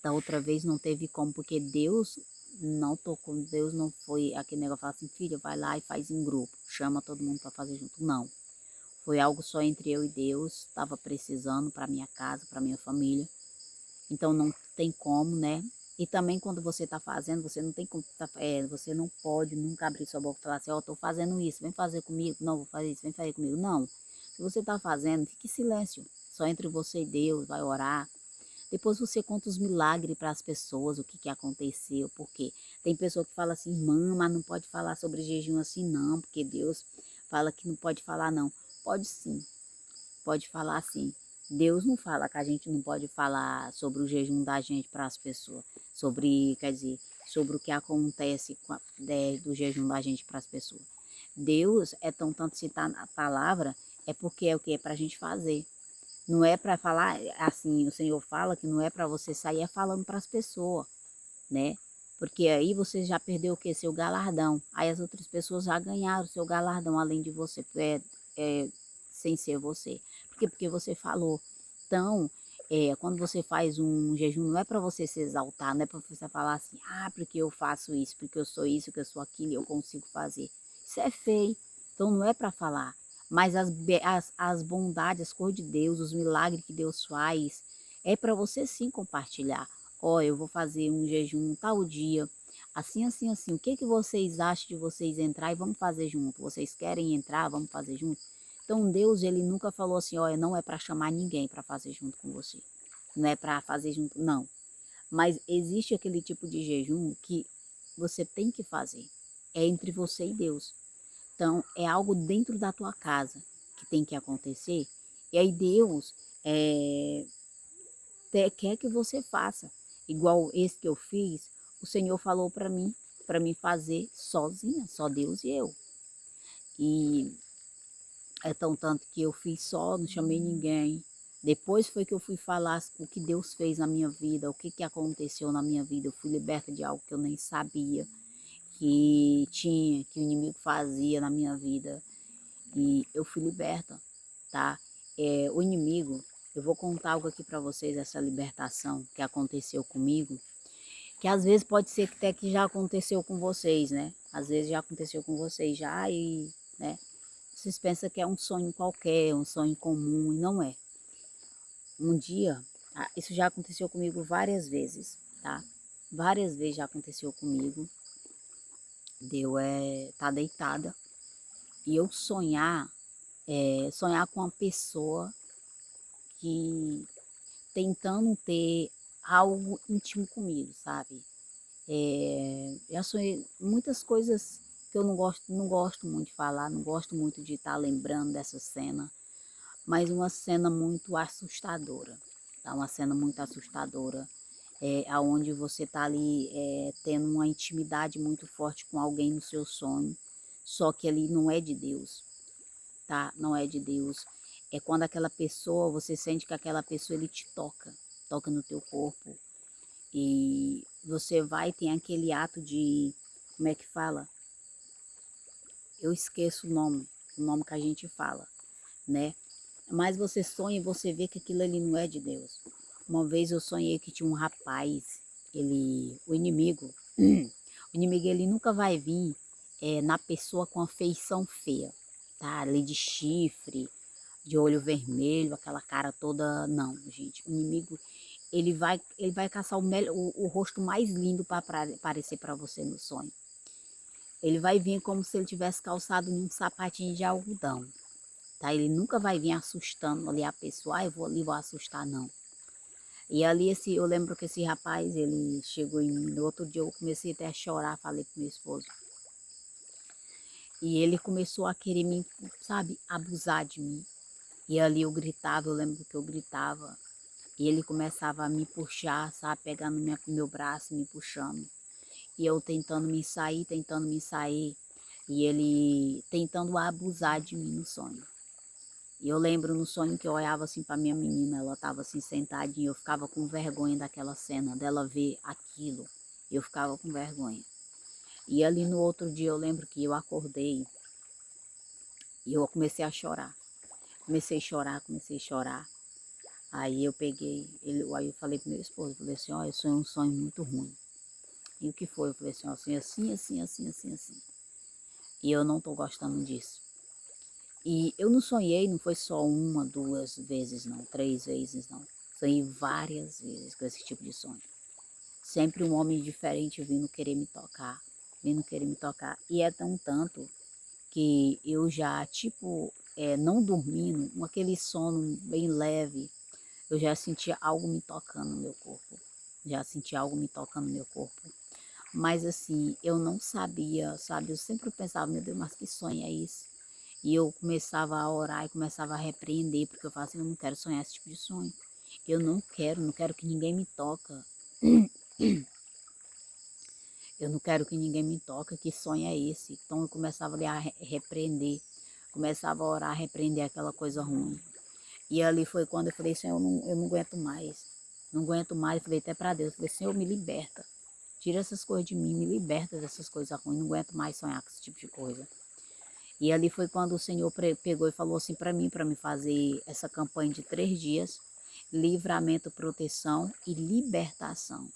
da outra vez não teve como, porque Deus não tocou, Deus não foi aquele negócio, fala assim, filha, vai lá e faz em grupo, chama todo mundo para fazer junto. Não, foi algo só entre eu e Deus, estava precisando para minha casa, para minha família. Então não tem como, né? E também quando você está fazendo, você não tem como, você não pode nunca abrir sua boca e falar assim, ó, estou fazendo isso, vem fazer comigo. Não, vou fazer isso, vem fazer comigo. Não. Se você está fazendo, fique em silêncio. Só entre você e Deus, vai orar. Depois você conta os milagres para as pessoas, o que aconteceu, porque tem pessoa que fala assim, irmã, mas não pode falar sobre jejum assim não, porque Deus fala que não pode falar não. Pode sim, pode falar sim. Deus não fala que a gente não pode falar sobre o jejum da gente para as pessoas, quer dizer, sobre o que acontece do jejum da gente para as pessoas. Deus é tão tanto citar a palavra, é porque é o que é para a gente fazer. Não é para falar, assim, o Senhor fala que não é para você sair falando para as pessoas, né? Porque aí você já perdeu o quê? Seu galardão. Aí as outras pessoas já ganharam seu galardão além de você, sem ser você. Por quê? Porque você falou. Então, quando você faz um jejum, não é para você se exaltar, não é para você falar assim, ah, porque eu faço isso, porque eu sou isso, que eu sou aquilo, eu consigo fazer. Isso é feio. Então não é para falar. Mas as bondades, as coisas de Deus, os milagres que Deus faz, é para você sim compartilhar. Ó, eu vou fazer um jejum tal dia, assim, assim, assim. O que vocês acham de vocês entrar e vamos fazer junto? Vocês querem entrar, vamos fazer junto? Então Deus, ele nunca falou assim, olha, não é para chamar ninguém para fazer junto com você. Não é para fazer junto, não. Mas existe aquele tipo de jejum que você tem que fazer. É entre você e Deus. Então, é algo dentro da tua casa que tem que acontecer. E aí Deus quer que você faça. Igual esse que eu fiz, o Senhor falou para mim fazer sozinha, só Deus e eu. E é tão tanto que eu fiz só, não chamei ninguém. Depois foi que eu fui falar o que Deus fez na minha vida, o que aconteceu na minha vida. Eu fui liberta de algo que eu nem sabia que o inimigo fazia na minha vida. E eu fui liberta, tá? O inimigo, eu vou contar algo aqui para vocês, essa libertação que aconteceu comigo, que às vezes pode ser que até que já aconteceu com vocês, né? Às vezes já aconteceu com vocês já e, né? Vocês pensam que é um sonho qualquer, um sonho comum, e não é. Um dia, isso já aconteceu comigo várias vezes, tá? Várias vezes já aconteceu comigo, de eu tá deitada e eu sonhar com uma pessoa que tentando ter algo íntimo comigo, sabe? Já sonhei muitas coisas que eu não gosto muito de falar, não gosto muito de estar lembrando dessa cena, mas uma cena muito assustadora, tá? Uma cena muito assustadora, aonde você tá ali tendo uma intimidade muito forte com alguém no seu sonho, só que ali não é de Deus, tá? Não é de Deus. É quando aquela pessoa, você sente que aquela pessoa ele te toca no teu corpo e você vai, tem aquele ato de, como é que fala? Eu esqueço o nome que a gente fala, né? Mas você sonha e você vê que aquilo ali não é de Deus. Uma vez eu sonhei que tinha um rapaz, o inimigo, o inimigo ele nunca vai vir na pessoa com a feição feia, tá? Ali de chifre, de olho vermelho, aquela cara toda, não, gente. O inimigo, ele vai caçar o rosto mais lindo para aparecer para você no sonho. Ele vai vir como se ele tivesse calçado num sapatinho de algodão, tá? Ele nunca vai vir assustando ali a pessoa, eu vou ali, vou assustar, não. E ali, eu lembro que esse rapaz, ele chegou em mim, no outro dia eu comecei até a chorar, falei pro meu esposo. E ele começou a querer me, sabe, abusar de mim. E ali eu gritava, eu lembro que eu gritava. E ele começava a me puxar, sabe, pegar no meu braço, me puxando. e eu tentando me sair, e ele tentando abusar de mim no sonho. E eu lembro no sonho que eu olhava assim para minha menina, ela estava assim sentadinha, eu ficava com vergonha daquela cena, dela ver aquilo, eu ficava com vergonha. E ali no outro dia eu lembro que eu acordei e eu comecei a chorar. Comecei a chorar. Aí eu peguei, aí eu falei pro meu esposo, falei assim, ó, eu sonhei um sonho muito ruim. E o que foi? Eu falei assim, ó, assim. E eu não tô gostando disso. E eu não sonhei, não foi só uma, duas vezes não, 3 vezes não. Sonhei várias vezes com esse tipo de sonho. Sempre um homem diferente vindo querer me tocar. E é tão tanto que eu já, tipo, não dormindo, aquele sono bem leve, eu já sentia algo me tocando no meu corpo. Já sentia algo me tocando no meu corpo. Mas assim, eu não sabia, sabe? Eu sempre pensava, meu Deus, mas que sonho é esse? E eu começava a orar e começava a repreender, porque eu falava assim, eu não quero sonhar esse tipo de sonho. Eu não quero que ninguém me toca. Eu não quero que ninguém me toque, que sonho é esse? Então eu começava ali a repreender, começava a orar, a repreender aquela coisa ruim. E ali foi quando eu falei, Senhor, eu não aguento mais. Não aguento mais, eu falei até para Deus, eu falei, Senhor, me liberta. Tira essas coisas de mim, me liberta dessas coisas ruins, não aguento mais sonhar com esse tipo de coisa. E ali foi quando o Senhor pegou e falou assim para mim fazer essa campanha de 3 dias, livramento, proteção e libertação.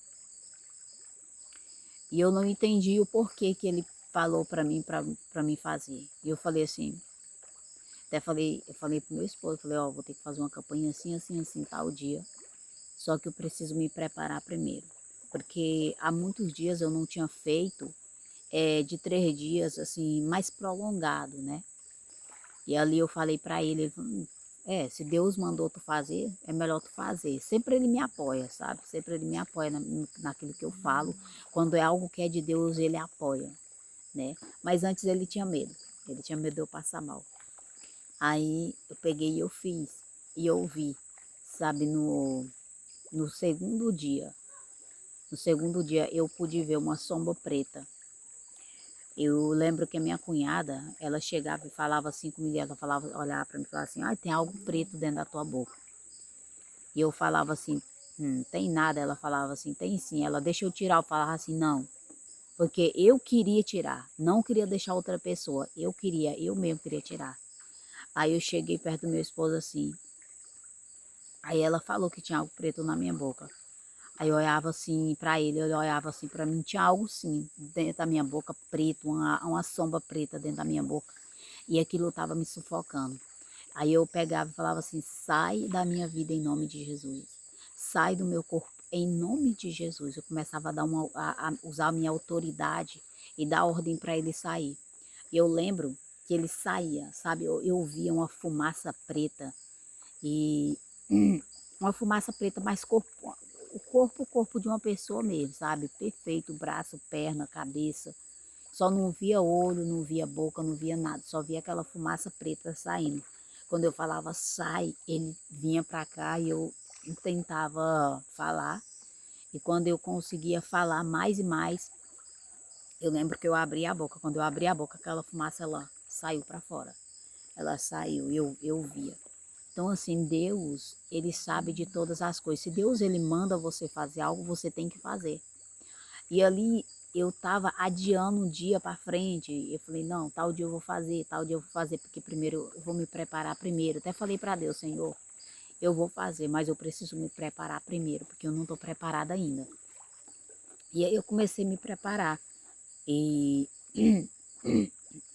E eu não entendi o porquê que ele falou para mim fazer. E eu falei assim, eu falei pro meu esposo, falei, ó, vou ter que fazer uma campanha assim, tal dia. Só que eu preciso me preparar primeiro. Porque há muitos dias eu não tinha feito de 3 dias, assim, mais prolongado, né? E ali eu falei para ele falou, se Deus mandou tu fazer, é melhor tu fazer. Sempre ele me apoia, sabe? Sempre ele me apoia naquilo que eu falo. Quando é algo que é de Deus, ele apoia, né? Mas antes ele tinha medo. Ele tinha medo de eu passar mal. Aí eu peguei e eu fiz. E eu vi, sabe, no segundo dia. No segundo dia eu pude ver uma sombra preta. Eu lembro que a minha cunhada, ela chegava e falava assim comigo, ela falava, olhava para mim e falava assim, ah, tem algo preto dentro da tua boca. E eu falava assim, tem nada. Ela falava assim, tem sim. Ela, deixa eu tirar. Eu falava assim, não. Porque eu queria tirar, não queria deixar outra pessoa. Eu mesmo queria tirar. Aí eu cheguei perto do meu esposo assim. Aí ela falou que tinha algo preto na minha boca. Aí eu olhava assim para ele, ele olhava assim para mim, tinha algo sim dentro da minha boca, preto, uma sombra preta dentro da minha boca. E aquilo estava me sufocando. Aí eu pegava e falava assim, sai da minha vida em nome de Jesus. Sai do meu corpo em nome de Jesus. Eu começava a dar a usar a minha autoridade e dar ordem para ele sair. E eu lembro que ele saía, sabe? Eu via uma fumaça preta e uma fumaça preta, mas o corpo de uma pessoa mesmo, sabe? Perfeito, braço, perna, cabeça. Só não via olho, não via boca, não via nada, só via aquela fumaça preta saindo. Quando eu falava sai, ele vinha para cá e eu tentava falar. E quando eu conseguia falar mais e mais, eu lembro que eu abria a boca. Quando eu abria a boca, aquela fumaça ela saiu para fora. Ela saiu, eu via. Então, assim, Deus, ele sabe de todas as coisas. Se Deus, ele manda você fazer algo, você tem que fazer. E ali eu estava adiando um dia para frente. Eu falei, não, tal dia eu vou fazer, tal dia eu vou fazer, porque primeiro eu vou me preparar primeiro. Até falei para Deus, Senhor, eu vou fazer, mas eu preciso me preparar primeiro, porque eu não estou preparada ainda. E aí eu comecei a me preparar. E,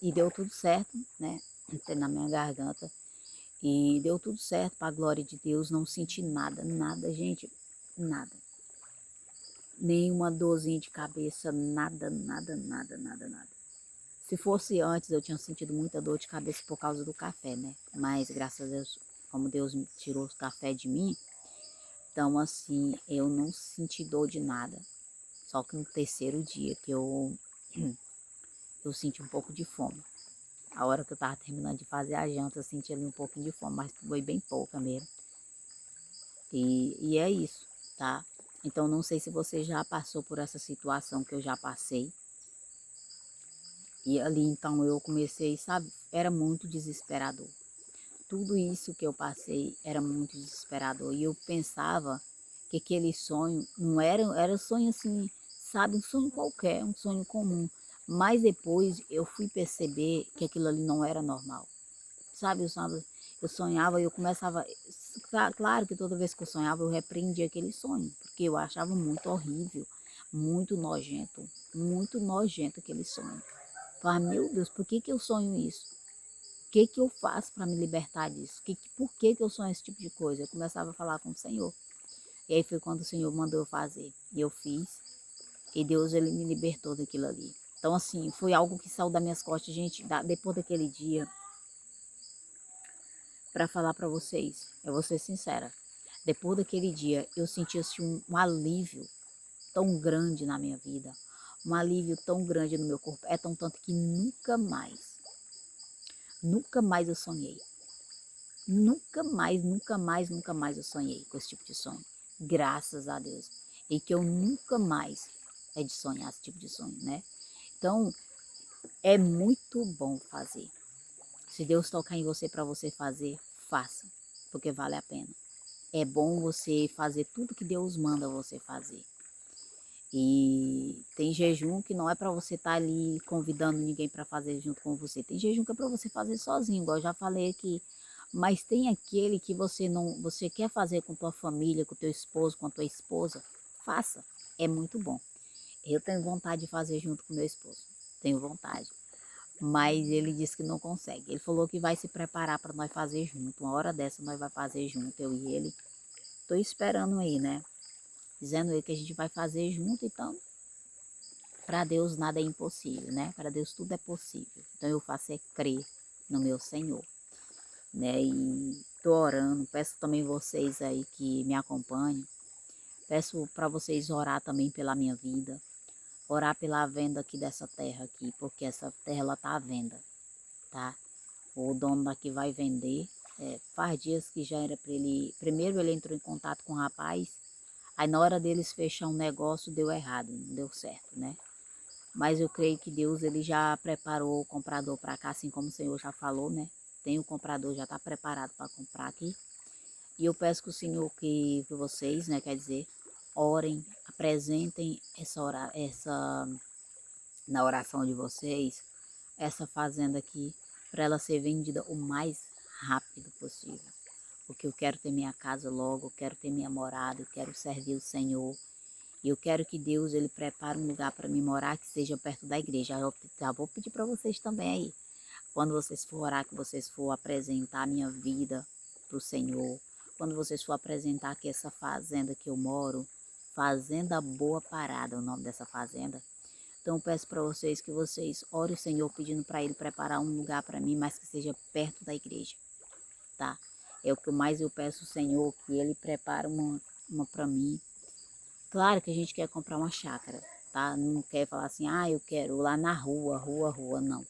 e deu tudo certo, né? Na minha garganta. E deu tudo certo, para a glória de Deus. Não senti nada, nada, gente, nada. Nenhuma dorzinha de cabeça, nada. Se fosse antes, eu tinha sentido muita dor de cabeça por causa do café, né? Mas graças a Deus, como Deus me tirou o café de mim, então assim, eu não senti dor de nada. Só que no terceiro dia que eu senti um pouco de fome. A hora que eu tava terminando de fazer a janta, eu senti ali um pouquinho de fome, mas foi bem pouca mesmo. E é isso, tá? Então, não sei se você já passou por essa situação que eu já passei. E ali, então, eu comecei, sabe, era muito desesperador. Tudo isso que eu passei era muito desesperador. E eu pensava que aquele sonho não era, era sonho assim, sabe, um sonho qualquer, um sonho comum. Mas depois eu fui perceber que aquilo ali não era normal. Sabe, eu sonhava e eu começava. Claro que toda vez que eu sonhava, eu repreendia aquele sonho, porque eu achava muito horrível, muito nojento aquele sonho. Falei, meu Deus, por que que eu sonho isso? O que que eu faço para me libertar disso? Por que que eu sonho esse tipo de coisa? Eu começava a falar com o Senhor. E aí foi quando o Senhor mandou eu fazer. E eu fiz. E Deus, ele me libertou daquilo ali. Então, assim, foi algo que saiu das minhas costas, gente. Depois daquele dia, para falar para vocês, eu vou ser sincera. Depois daquele dia, eu senti assim, um alívio tão grande na minha vida. Um alívio tão grande no meu corpo. É tão tanto que nunca mais eu sonhei. Nunca mais eu sonhei com esse tipo de sonho. Graças a Deus. E que eu nunca mais é de sonhar esse tipo de sonho, né? Então, é muito bom fazer. Se Deus tocar em você para você fazer, faça, porque vale a pena. É bom você fazer tudo que Deus manda você fazer. E tem jejum que não é para você estar ali convidando ninguém para fazer junto com você. Tem jejum que é para você fazer sozinho, igual eu já falei aqui. Mas tem aquele que você quer fazer com tua família, com teu esposo, com a tua esposa, faça. É muito bom. Eu tenho vontade de fazer junto com meu esposo. Tenho vontade. Mas ele disse que não consegue. Ele falou que vai se preparar para nós fazer junto. Uma hora dessa nós vai fazer junto, eu e ele. Tô esperando aí, né? Dizendo ele que a gente vai fazer junto, então para Deus nada é impossível, né? Para Deus tudo é possível. Então eu faço é crer no meu Senhor, né? E tô orando, peço também vocês aí que me acompanhem, peço para vocês orar também pela minha vida, orar pela venda aqui dessa terra aqui, porque essa terra ela tá à venda, tá? O dono daqui vai vender, faz dias que já era para ele, primeiro ele entrou em contato com o rapaz, aí na hora deles fechar um negócio deu errado, não deu certo, né? Mas eu creio que Deus ele já preparou o comprador para cá, assim como o Senhor já falou, né? Tem o comprador, já está preparado para comprar aqui. E eu peço que o Senhor, que vocês, né, quer dizer, orem, apresentem na oração de vocês, essa fazenda aqui, para ela ser vendida o mais rápido possível. Porque eu quero ter minha casa logo, eu quero ter minha morada, eu quero servir o Senhor. E eu quero que Deus ele prepare um lugar para mim morar que seja perto da igreja. Já vou pedir para vocês também aí. Quando vocês for orar, que vocês for apresentar a minha vida para o Senhor. Quando vocês for apresentar aqui essa fazenda que eu moro, Fazenda Boa Parada, é o nome dessa fazenda. Então eu peço para vocês que vocês orem o Senhor pedindo para Ele preparar um lugar para mim, mas que seja perto da igreja, tá? É o que mais eu peço ao Senhor, que Ele prepare uma para mim. Claro que a gente quer comprar uma chácara, tá? Não quer falar assim, ah, eu quero lá na rua, não.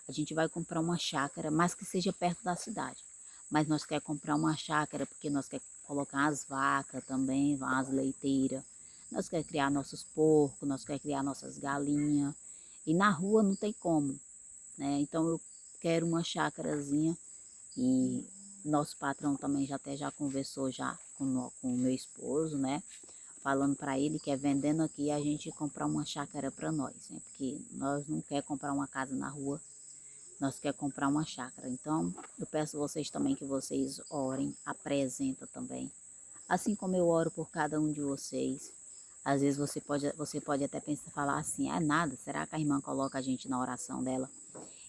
A gente vai comprar uma chácara, mas que seja perto da cidade. Mas nós quer comprar uma chácara porque nós quer colocar as vacas também, as leiteiras. Nós quer criar nossos porcos, nós quer criar nossas galinhas. E na rua não tem como, né? Então eu quero uma chácarazinha e nosso patrão também já conversou já com o meu esposo, né? Falando para ele que é vendendo aqui a gente comprar uma chácara para nós, né? Porque nós não quer comprar uma casa na rua, nós quer comprar uma chácara. Então, eu peço vocês também que vocês orem, apresenta também. Assim como eu oro por cada um de vocês. Às vezes você pode até pensar, falar assim, é nada, será que a irmã coloca a gente na oração dela?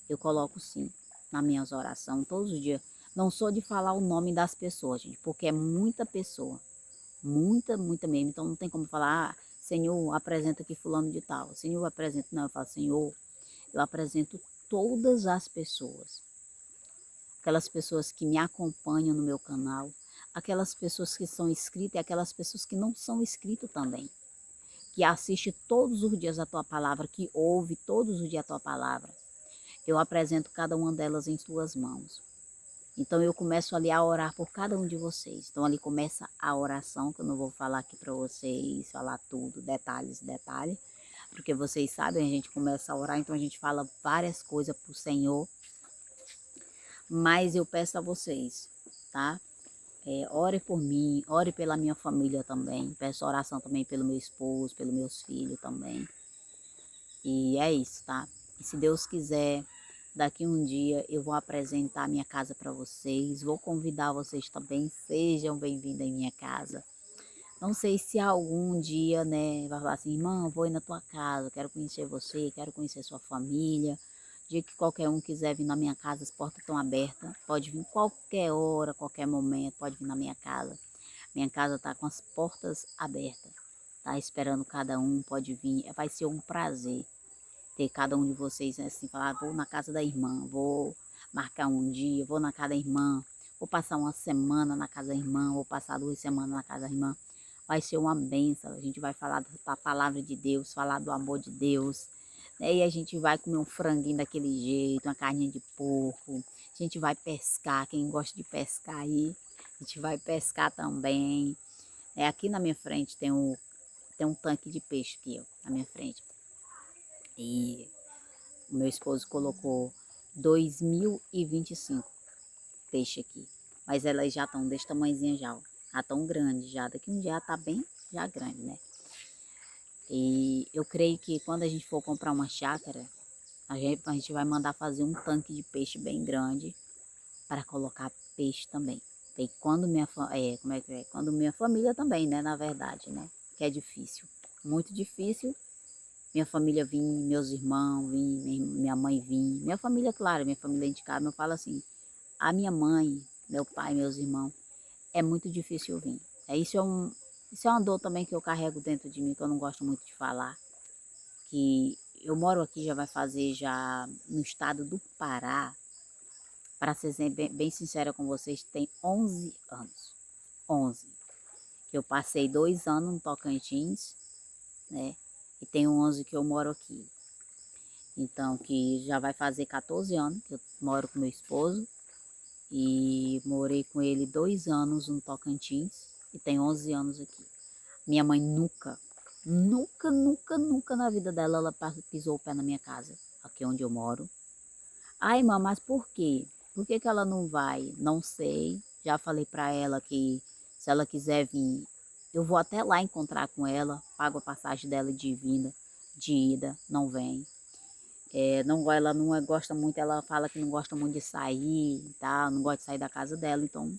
Eu coloco sim, nas minhas orações, todos os dias. Não sou de falar o nome das pessoas, gente, porque é muita pessoa. Muita mesmo. Então não tem como falar, ah, Senhor, apresenta aqui fulano de tal. Senhor, apresenta. Não, eu falo, Senhor, eu apresento todas as pessoas. Aquelas pessoas que me acompanham no meu canal, aquelas pessoas que são inscritas e aquelas pessoas que não são inscritas também. Que assiste todos os dias a tua palavra, que ouve todos os dias a tua palavra. Eu apresento cada uma delas em tuas mãos. Então eu começo ali a orar por cada um de vocês. Então ali começa a oração, que eu não vou falar aqui para vocês, falar tudo, detalhes, detalhe, porque vocês sabem, a gente começa a orar, então a gente fala várias coisas para o Senhor, mas eu peço a vocês, tá? Ore por mim, ore pela minha família também, peço oração também pelo meu esposo, pelos meus filhos também. E é isso, tá? E se Deus quiser, daqui um dia eu vou apresentar a minha casa para vocês, vou convidar vocês também, sejam bem-vindos em minha casa. Não sei se algum dia, né, vai falar assim, irmã, vou ir na tua casa, quero conhecer você, quero conhecer sua família. Dia que qualquer um quiser vir na minha casa, as portas estão abertas, pode vir qualquer hora, qualquer momento, pode vir na minha casa. Minha casa está com as portas abertas, tá esperando cada um, pode vir, vai ser um prazer ter cada um de vocês assim, falar, vou na casa da irmã, vou marcar um dia, vou na casa da irmã, vou passar uma semana na casa da irmã, vou passar 2 semanas na casa da irmã. Vai ser uma bênção, a gente vai falar da palavra de Deus, falar do amor de Deus, né? E a gente vai comer um franguinho daquele jeito, uma carninha de porco, a gente vai pescar, quem gosta de pescar aí, a gente vai pescar também. Aqui na minha frente tem um tanque de peixe aqui, ó, na minha frente. E o meu esposo colocou 2025 peixe aqui. Mas elas já estão desse tamanhozinho já, ó. Já tão grande já. Daqui um dia tá bem já grande, né? E eu creio que quando a gente for comprar uma chácara, a gente vai mandar fazer um tanque de peixe bem grande para colocar peixe também. E quando como é que é? Quando minha família também, né? Na verdade, né? Que é difícil. Muito difícil. Minha família vir, meus irmãos vir, minha mãe vir. Minha família, claro, minha família de casa, eu falo assim, a minha mãe, meu pai, meus irmãos, é muito difícil vir. Isso é uma dor também que eu carrego dentro de mim, que eu não gosto muito de falar. Que eu moro aqui, já vai fazer já no estado do Pará, para ser bem sincera com vocês, tem 11 anos. 11. Que eu passei 2 anos no Tocantins, né? E tenho 11 que eu moro aqui. Então, que já vai fazer 14 anos que eu moro com meu esposo. E morei com ele 2 anos no Tocantins. E tem 11 anos aqui. Minha mãe nunca na vida dela ela pisou o pé na minha casa. Aqui onde eu moro. Ai, mãe, mas por quê? Por que que ela não vai? Não sei. Já falei para ela que se ela quiser vir, eu vou até lá encontrar com ela. Pago a passagem dela de vinda, de ida. Não vem. Ela não gosta muito, ela fala que não gosta muito de sair, tá? Não gosta de sair da casa dela, então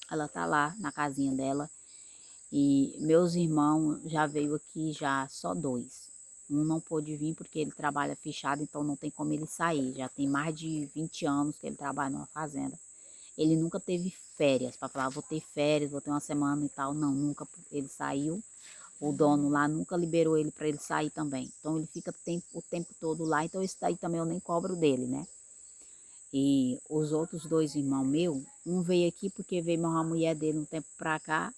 ela tá lá na casinha dela. E meus irmãos já veio aqui já só 2. Um não pôde vir porque ele trabalha fechado, então não tem como ele sair. Já tem mais de 20 anos que ele trabalha numa fazenda. Ele nunca teve férias, para falar, vou ter férias, vou ter uma semana e tal. Não, nunca ele saiu. O dono lá nunca liberou ele para ele sair também. Então ele fica o tempo todo lá. Então esse daí também eu nem cobro dele, né? E os outros 2 irmãos meus, um veio aqui porque veio uma mulher dele um tempo pra cá.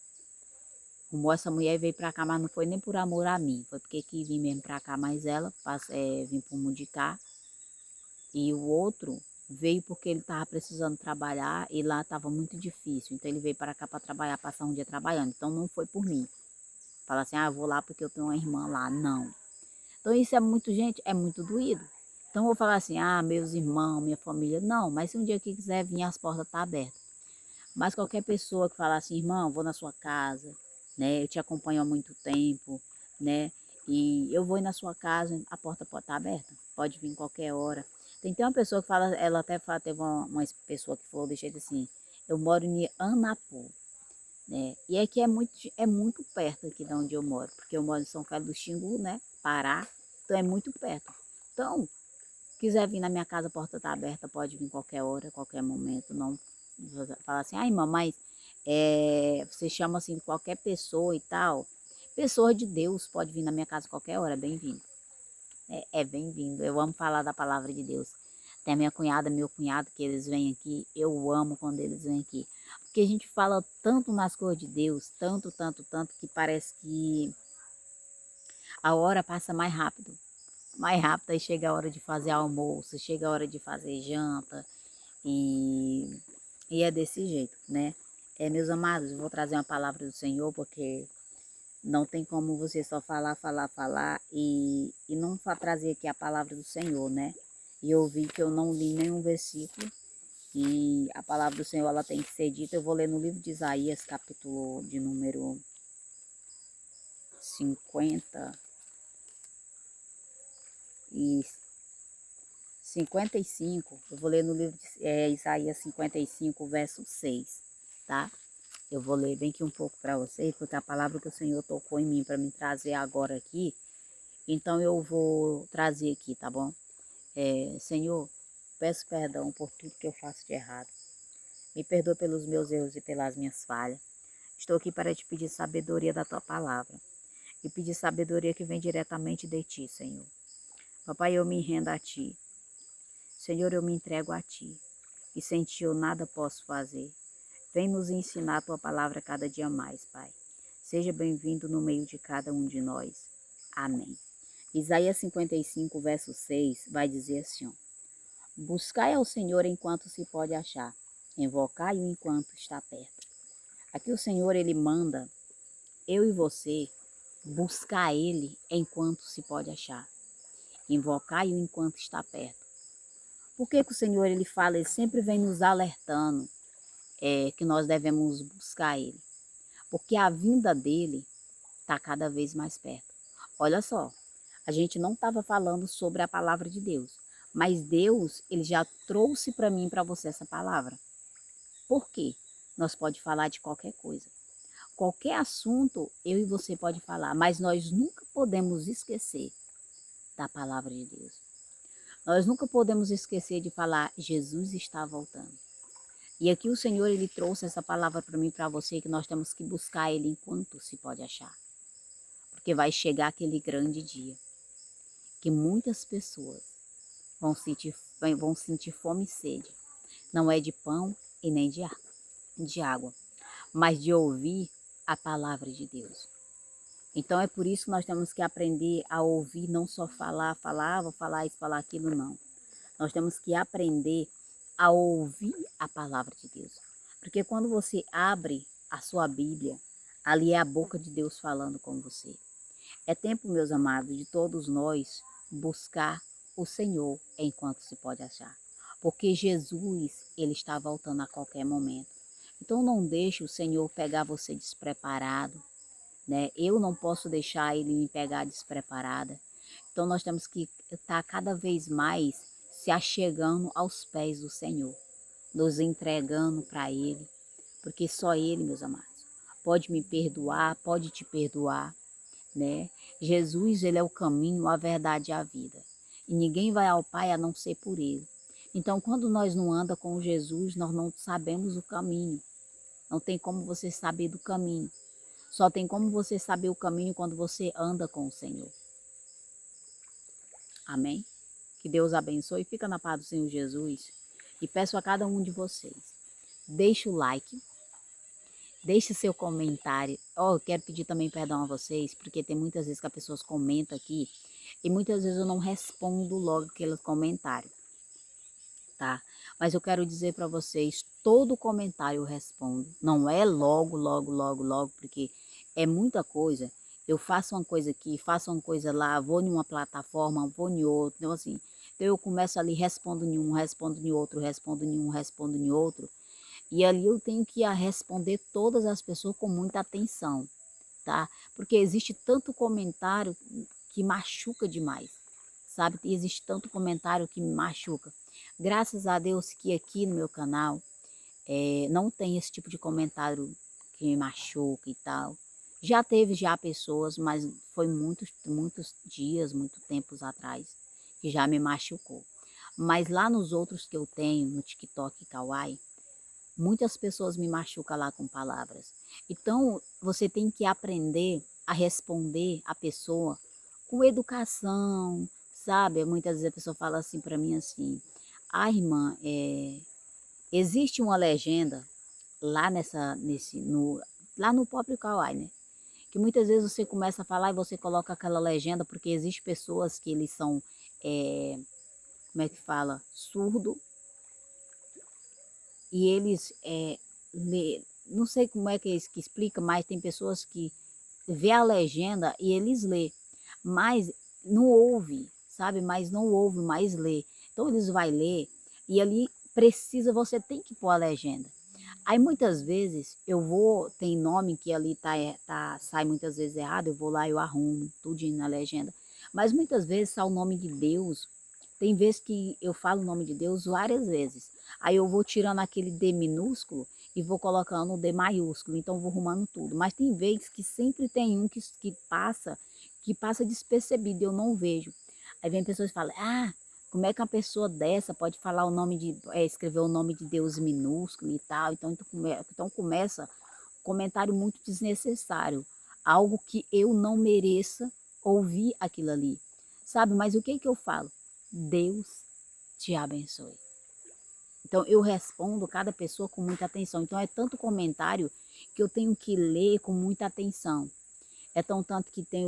Arrumou essa mulher e veio pra cá, mas não foi nem por amor a mim. Foi porque quis vir mesmo pra cá, mas ela vim pro mundo de cá. E o outro veio porque ele estava precisando trabalhar e lá estava muito difícil. Então ele veio para cá para trabalhar, passar um dia trabalhando. Então não foi por mim. Fala assim, eu vou lá porque eu tenho uma irmã lá. Não. Então isso é muito, gente, é muito doído. Então eu vou falar assim, meus irmãos, minha família. Não, mas se um dia que quiser vir, as portas estão abertas. Mas qualquer pessoa que falar assim, irmão, vou na sua casa, né? Eu te acompanho há muito tempo, né? E eu vou ir na sua casa, a porta pode estar aberta, pode vir qualquer hora. Tem uma pessoa que fala, ela até fala, teve uma pessoa que falou, deixa eu dizer assim, eu moro em Anapu, né? E aqui é muito perto aqui de onde eu moro, porque eu moro em São Félix do Xingu, né? Pará, então é muito perto. Então, quiser vir na minha casa, a porta está aberta, pode vir qualquer hora, qualquer momento, não fala assim, ai mamãe, você chama assim qualquer pessoa e tal, pessoa de Deus pode vir na minha casa qualquer hora, bem-vindo. É bem-vindo, eu amo falar da palavra de Deus. Tem a minha cunhada, meu cunhado, que eles vêm aqui, eu amo quando eles vêm aqui. Porque a gente fala tanto nas coisas de Deus, tanto, que parece que a hora passa mais rápido. Mais rápido, aí chega a hora de fazer almoço, chega a hora de fazer janta. E E é desse jeito, né? Meus amados, eu vou trazer uma palavra do Senhor, porque não tem como você só falar, falar, falar e não trazer aqui a palavra do Senhor, né? E eu vi que eu não li nenhum versículo e a palavra do Senhor ela tem que ser dita. Eu vou ler no livro de Isaías, capítulo de número 50 e 55. Eu vou ler no livro de Isaías 55, verso 6, tá? Eu vou ler bem aqui um pouco para vocês, porque a palavra que o Senhor tocou em mim para me trazer agora aqui, então eu vou trazer aqui, tá bom? Senhor, peço perdão por tudo que eu faço de errado. Me perdoa pelos meus erros e pelas minhas falhas. Estou aqui para te pedir sabedoria da tua palavra e pedir sabedoria que vem diretamente de ti, Senhor. Papai, eu me rendo a ti. Senhor, eu me entrego a ti e sem ti eu nada posso fazer. Vem nos ensinar a tua palavra cada dia mais, Pai. Seja bem-vindo no meio de cada um de nós. Amém. Isaías 55, verso 6, vai dizer assim, ó. Buscai ao Senhor enquanto se pode achar. Invocai-o enquanto está perto. Aqui o Senhor, ele manda eu e você buscar ele enquanto se pode achar. Invocai-o enquanto está perto. Por que o Senhor, ele fala, ele sempre vem nos alertando que nós devemos buscar ele? Porque a vinda dele está cada vez mais perto. Olha só, a gente não estava falando sobre a palavra de Deus, mas Deus, ele já trouxe para mim e para você essa palavra. Por quê? Nós pode falar de qualquer coisa. Qualquer assunto eu e você pode falar, mas nós nunca podemos esquecer da palavra de Deus. Nós nunca podemos esquecer de falar, Jesus está voltando. E aqui o Senhor, ele trouxe essa palavra para mim e para você, que nós temos que buscar ele enquanto se pode achar. Porque vai chegar aquele grande dia, que muitas pessoas vão sentir fome e sede. Não é de pão e nem de água, mas de ouvir a palavra de Deus. Então é por isso que nós temos que aprender a ouvir, não só falar, vou falar isso, falar aquilo, não. Nós temos que aprender a ouvir a palavra de Deus. Porque quando você abre a sua Bíblia, ali é a boca de Deus falando com você. É tempo, meus amados, de todos nós buscar o Senhor enquanto se pode achar. Porque Jesus, ele está voltando a qualquer momento. Então não deixe o Senhor pegar você despreparado, né? Eu não posso deixar ele me pegar despreparada. Então nós temos que estar cada vez mais se achegando aos pés do Senhor, nos entregando para ele, porque só ele, meus amados, pode me perdoar, pode te perdoar, né? Jesus, ele é o caminho, a verdade e a vida. E ninguém vai ao Pai a não ser por ele. Então, quando nós não anda com Jesus, nós não sabemos o caminho. Não tem como você saber do caminho. Só tem como você saber o caminho quando você anda com o Senhor. Amém? Que Deus abençoe. Fica na paz do Senhor Jesus. E peço a cada um de vocês, deixe o like, deixe seu comentário. Eu quero pedir também perdão a vocês, porque tem muitas vezes que as pessoas comentam aqui e muitas vezes eu não respondo logo aqueles comentários, tá? Mas eu quero dizer para vocês, todo comentário eu respondo. Não é logo, porque é muita coisa. Eu faço uma coisa aqui, faço uma coisa lá, vou em uma plataforma, vou em outra, então assim, então eu começo ali, respondo em um, respondo em outro, respondo em um, respondo em outro. E ali eu tenho que responder todas as pessoas com muita atenção, tá? Porque existe tanto comentário que machuca demais, sabe? Existe tanto comentário que me machuca. Graças a Deus que aqui no meu canal não tem esse tipo de comentário que me machuca e tal. Já teve pessoas, mas foi muitos dias, muito tempos atrás, que já me machucou. Mas lá nos outros que eu tenho, no TikTok e Kawaii, muitas pessoas me machucam lá com palavras. Então, você tem que aprender a responder a pessoa com educação, sabe? Muitas vezes a pessoa fala assim para mim assim, irmã, existe uma legenda lá lá no próprio Kawaii, né? Que muitas vezes você começa a falar e você coloca aquela legenda, porque existem pessoas que eles são, como é que fala? Surdo, e eles não sei como é que eles que explica, mas tem pessoas que vê a legenda e eles lê, mas não ouve, sabe? Mas não ouve, mas lê. Então eles vai ler e ali precisa, você tem que pôr a legenda. Aí muitas vezes eu vou, tem nome que ali sai muitas vezes errado, eu vou lá e eu arrumo tudinho na legenda. Mas muitas vezes sai o nome de Deus. Tem vezes que eu falo o nome de Deus várias vezes. Aí eu vou tirando aquele D minúsculo e vou colocando o D maiúsculo. Então eu vou arrumando tudo. Mas tem vezes que sempre tem um que passa despercebido, eu não vejo. Aí vem pessoas e falam, ah, como é que uma pessoa dessa pode falar o nome escrever o nome de Deus minúsculo e tal? Então começa um comentário muito desnecessário, algo que eu não mereça ouvir aquilo ali, sabe? Mas o que que eu falo? Deus te abençoe. Então eu respondo cada pessoa com muita atenção. Então é tanto comentário que eu tenho que ler com muita atenção. É tão tanto que tem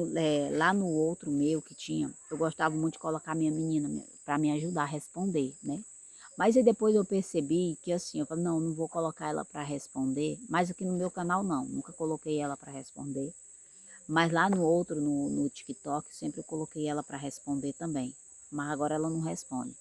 lá no outro meu que tinha, eu gostava muito de colocar minha menina para me ajudar a responder, né? Mas aí depois eu percebi que assim, eu falei, não, não vou colocar ela para responder, mas aqui no meu canal não, nunca coloquei ela para responder. Mas lá no outro, no TikTok, sempre eu coloquei ela para responder também. Mas agora ela não responde,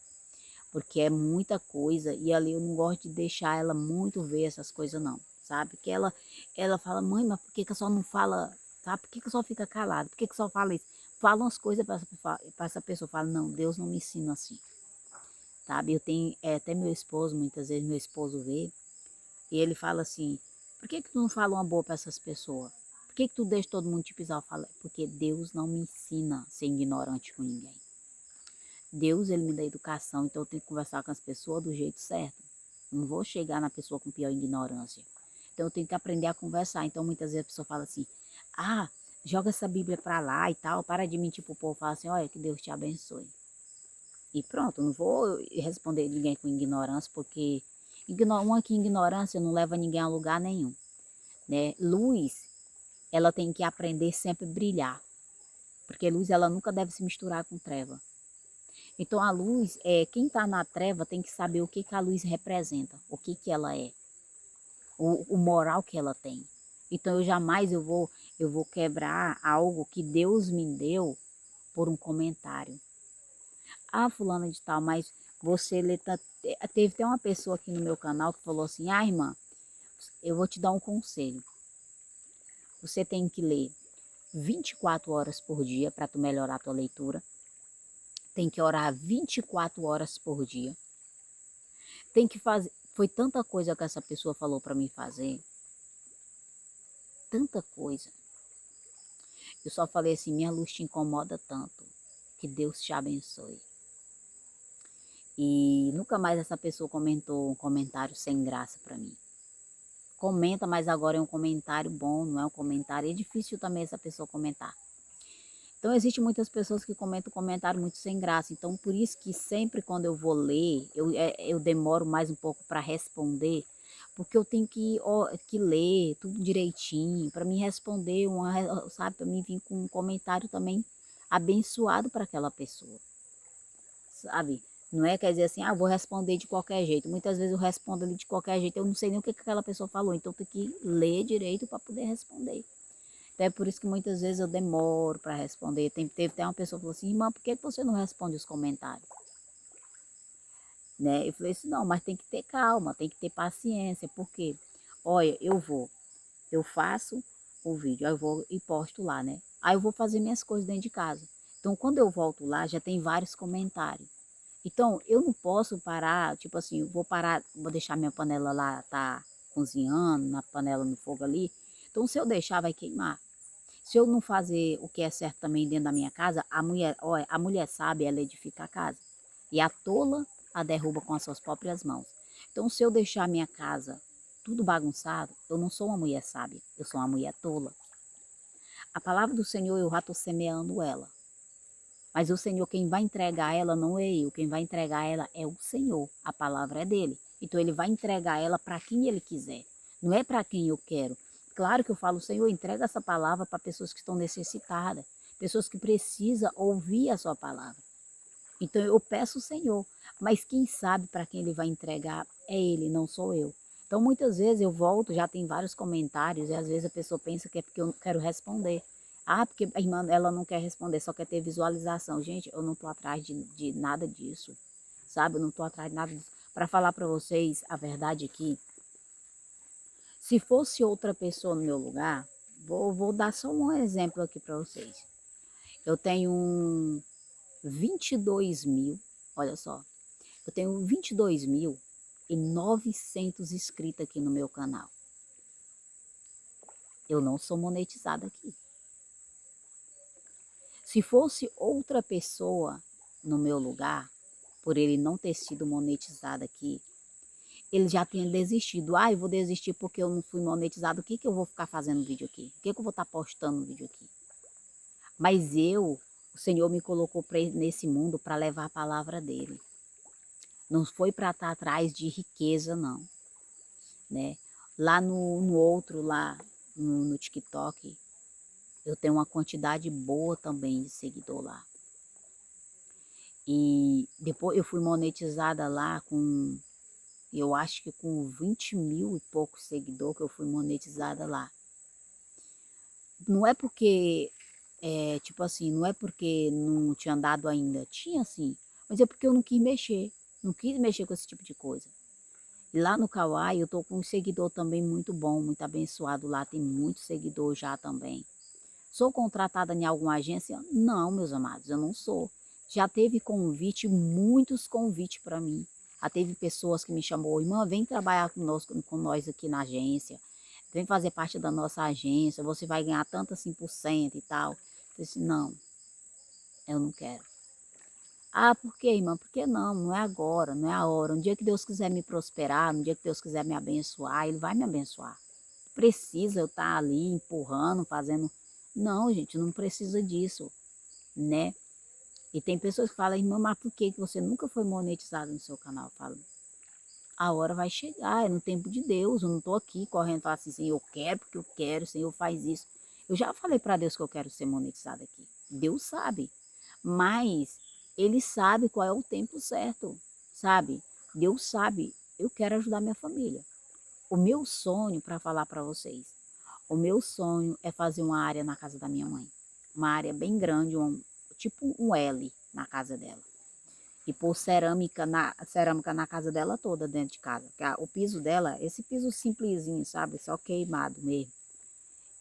porque é muita coisa e ali eu não gosto de deixar ela muito ver essas coisas não, sabe? Que ela fala, mãe, mas por que que a senhora não fala, sabe? Por que que a senhora fica calada? Por que que a senhora fala isso? Fala umas coisas para essa pessoa, fala, não, Deus não me ensina assim, sabe? Eu tenho, até meu esposo, muitas vezes meu esposo vê, e ele fala assim, por que que tu não fala uma boa para essas pessoas? Por que que tu deixa todo mundo te pisar? Eu falo, porque Deus não me ensina a ser ignorante com ninguém. Deus, ele me dá educação, então eu tenho que conversar com as pessoas do jeito certo. Não vou chegar na pessoa com pior ignorância. Então eu tenho que aprender a conversar. Então muitas vezes a pessoa fala assim, ah, joga essa Bíblia para lá e tal, para de mentir pro povo, fala assim, olha, que Deus te abençoe. E pronto, não vou responder ninguém com ignorância, porque uma que ignorância não leva ninguém a lugar nenhum, né? Luz, ela tem que aprender sempre a brilhar, porque luz ela nunca deve se misturar com treva. Então a luz, quem está na treva tem que saber o que, que a luz representa, o que, que ela é, o moral que ela tem. Então eu jamais eu vou quebrar algo que Deus me deu por um comentário. Ah, fulana de tal, mas você teve até uma pessoa aqui no meu canal que falou assim, ah, irmã, eu vou te dar um conselho. Você tem que ler 24 horas por dia para tu melhorar a tua leitura. Tem que orar 24 horas por dia. Tem que fazer. Foi tanta coisa que essa pessoa falou para mim fazer. Tanta coisa. Eu só falei assim, minha luz te incomoda tanto. Que Deus te abençoe. E nunca mais essa pessoa comentou um comentário sem graça para mim. Comenta, mas agora é um comentário bom, não é um comentário. É difícil também essa pessoa comentar. Então, existem muitas pessoas que comentam comentário muito sem graça. Então, por isso que sempre quando eu vou ler, eu demoro mais um pouco para responder, porque eu tenho que ler tudo direitinho, para me responder, sabe, para mim vir com um comentário também abençoado para aquela pessoa, sabe? Não é quer dizer assim, ah, vou responder de qualquer jeito. Muitas vezes eu respondo ali de qualquer jeito, eu não sei nem o que aquela pessoa falou, então eu tenho que ler direito para poder responder. Então é por isso que muitas vezes eu demoro para responder. Teve até uma pessoa que falou assim, irmã, por que você não responde os comentários? Né? Eu falei assim, não, mas tem que ter calma, tem que ter paciência, porque, olha, eu faço o vídeo, aí eu vou e posto lá, né? Aí eu vou fazer minhas coisas dentro de casa. Então, quando eu volto lá, já tem vários comentários. Então, eu não posso parar, tipo assim, eu vou parar, vou deixar minha panela lá, tá cozinhando, na panela no fogo ali. Então, se eu deixar, vai queimar. Se eu não fazer o que é certo também dentro da minha casa, olha, a mulher sabe, ela edifica a casa. E a tola a derruba com as suas próprias mãos. Então, se eu deixar a minha casa tudo bagunçado, eu não sou uma mulher sábia, eu sou uma mulher tola. A palavra do Senhor, eu já estou semeando ela. Mas o Senhor, quem vai entregar ela não é eu, quem vai entregar ela é o Senhor. A palavra é dele. Então, ele vai entregar ela para quem ele quiser. Não é para quem eu quero. Claro que eu falo, Senhor, entrega essa palavra para pessoas que estão necessitadas, pessoas que precisam ouvir a sua palavra. Então eu peço o Senhor, mas quem sabe para quem ele vai entregar é ele, não sou eu. Então muitas vezes eu volto, já tem vários comentários, e às vezes a pessoa pensa que é porque eu não quero responder. Ah, porque a irmã ela não quer responder, só quer ter visualização. Gente, eu não estou atrás de nada disso, sabe? Eu não estou atrás de nada disso. Para falar para vocês a verdade aqui, se fosse outra pessoa no meu lugar, vou dar só um exemplo aqui para vocês. Eu tenho 22 mil, olha só, eu tenho 22.900 inscritos aqui no meu canal. Eu não sou monetizada aqui. Se fosse outra pessoa no meu lugar, por ele não ter sido monetizado aqui, ele já tinha desistido. Ah, eu vou desistir porque eu não fui monetizado. O que eu vou ficar fazendo vídeo aqui? O que eu vou estar postando vídeo aqui? Mas o Senhor me colocou nesse mundo para levar a palavra dele. Não foi para estar atrás de riqueza, não. Né? Lá no outro, lá no TikTok, eu tenho uma quantidade boa também de seguidor lá. E depois eu fui monetizada lá com, eu acho que com 20 mil e poucos seguidores que eu fui monetizada lá. Não é porque, tipo assim, não é porque não tinha dado ainda, tinha sim, mas é porque eu não quis mexer, não quis mexer com esse tipo de coisa. E lá no Kawaii eu tô com um seguidor também muito bom, muito abençoado lá, tem muito seguidor já também. Sou contratada em alguma agência? Não, meus amados, eu não sou. Já teve convite, muitos convites para mim. Já teve pessoas que me chamou, irmã, vem trabalhar conosco, com nós aqui na agência, vem fazer parte da nossa agência, você vai ganhar tanto assim por cento e tal. Eu disse, não, eu não quero. Ah, por quê, irmã? Porque não, não é agora, não é a hora. Um dia que Deus quiser me prosperar, um dia que Deus quiser me abençoar, Ele vai me abençoar. Precisa eu estar ali empurrando, fazendo. Não, gente, não precisa disso, né? E tem pessoas que falam, irmã, mas por que você nunca foi monetizado no seu canal? Eu falo, a hora vai chegar, é no tempo de Deus, eu não estou aqui correndo e falando assim, Senhor, eu quero porque eu quero, Senhor, faz isso. Eu já falei para Deus que eu quero ser monetizado aqui. Deus sabe, mas Ele sabe qual é o tempo certo, sabe? Deus sabe, eu quero ajudar minha família. O meu sonho, para falar para vocês, o meu sonho é fazer uma área na casa da minha mãe. Uma área bem grande, tipo um L na casa dela. E pôr cerâmica na casa dela toda, dentro de casa. O piso dela, esse piso simplesinho, sabe? Só queimado mesmo.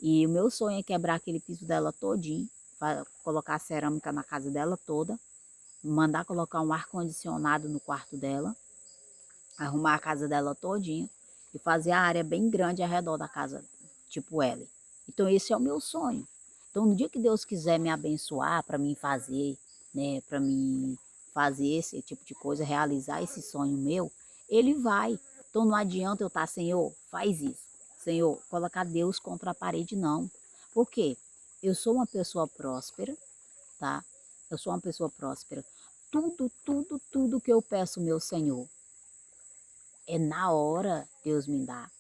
E o meu sonho é quebrar aquele piso dela todinho, colocar cerâmica na casa dela toda, mandar colocar um ar-condicionado no quarto dela, arrumar a casa dela todinha e fazer a área bem grande ao redor da casa, tipo L. Então esse é o meu sonho. Então no dia que Deus quiser me abençoar para mim fazer, né, para mim fazer esse tipo de coisa, realizar esse sonho meu, Ele vai. Então não adianta eu estar, Senhor, faz isso. Senhor, colocar Deus contra a parede, não. Por quê? Eu sou uma pessoa próspera, tá? Eu sou uma pessoa próspera. Tudo que eu peço, meu Senhor, é na hora Deus me dá.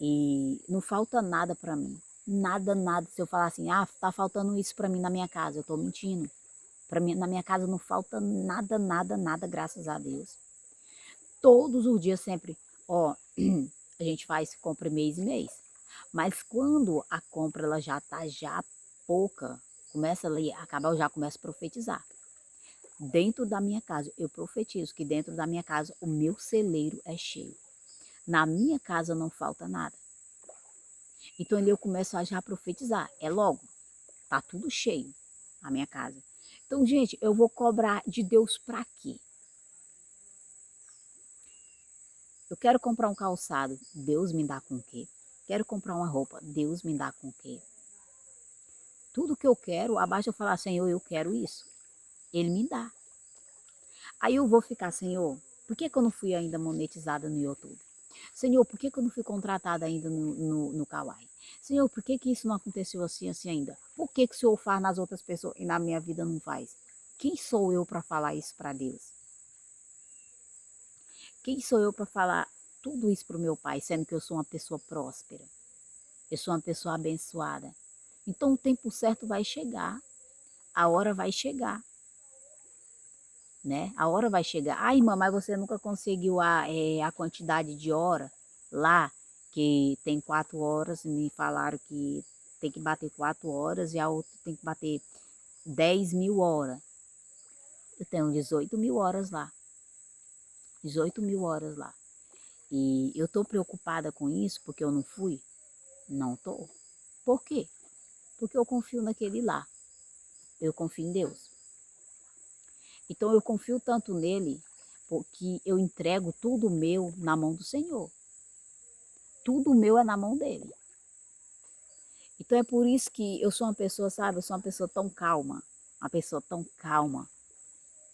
E não falta nada para mim. Nada, nada. Se eu falar assim, ah, tá faltando isso para mim na minha casa, eu tô mentindo. Para mim, na minha casa não falta nada, nada, nada, graças a Deus. Todos os dias sempre, ó, a gente faz compra mês e mês. Mas quando a compra ela já tá já pouca, começa ali, acabar, eu já começo a profetizar. Dentro da minha casa, eu profetizo que dentro da minha casa o meu celeiro é cheio. Na minha casa não falta nada. Então eu começo a já profetizar. É logo, tá tudo cheio a minha casa. Então, gente, eu vou cobrar de Deus para quê? Eu quero comprar um calçado, Deus me dá com o quê? Quero comprar uma roupa, Deus me dá com o quê? Tudo que eu quero, abaixo eu falar, Senhor, eu quero isso. Ele me dá. Aí eu vou ficar, Senhor, por que eu não fui ainda monetizada no YouTube? Senhor, por que eu não fui contratada ainda no Kawaii? Senhor, por que isso não aconteceu assim, assim ainda? Por que o Senhor faz nas outras pessoas e na minha vida não faz? Quem sou eu para falar isso para Deus? Quem sou eu para falar tudo isso para o meu pai, sendo que eu sou uma pessoa próspera? Eu sou uma pessoa abençoada. Então o tempo certo vai chegar, a hora vai chegar. né? A hora vai chegar. Ai, irmã, mas você nunca conseguiu a quantidade de hora lá, que tem 4 horas, me falaram que tem que bater 4 horas e a outra tem que bater 10.000 horas. Eu tenho 18.000 horas lá. 18.000 horas lá. E eu tô preocupada com isso porque eu não fui? Não tô. Por quê? Porque eu confio naquele lá. Eu confio em Deus. Então eu confio tanto nele, porque eu entrego tudo meu na mão do Senhor. Tudo meu é na mão dele. Então é por isso que eu sou uma pessoa, sabe? Eu sou uma pessoa tão calma. Uma pessoa tão calma.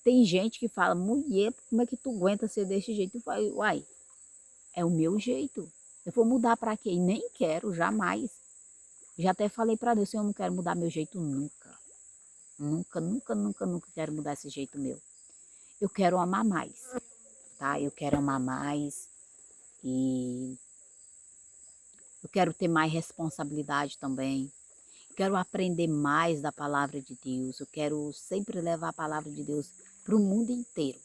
Tem gente que fala, mulher, como é que tu aguenta ser desse jeito? Eu falo, uai, é o meu jeito. Eu vou mudar para quê? E nem quero, jamais. Já até falei para Deus, eu não quero mudar meu jeito nunca. Nunca, nunca, nunca, nunca quero mudar esse jeito meu. Eu quero amar mais, tá? Eu quero amar mais e eu quero ter mais responsabilidade também. Quero aprender mais da palavra de Deus. Eu quero sempre levar a palavra de Deus para o mundo inteiro.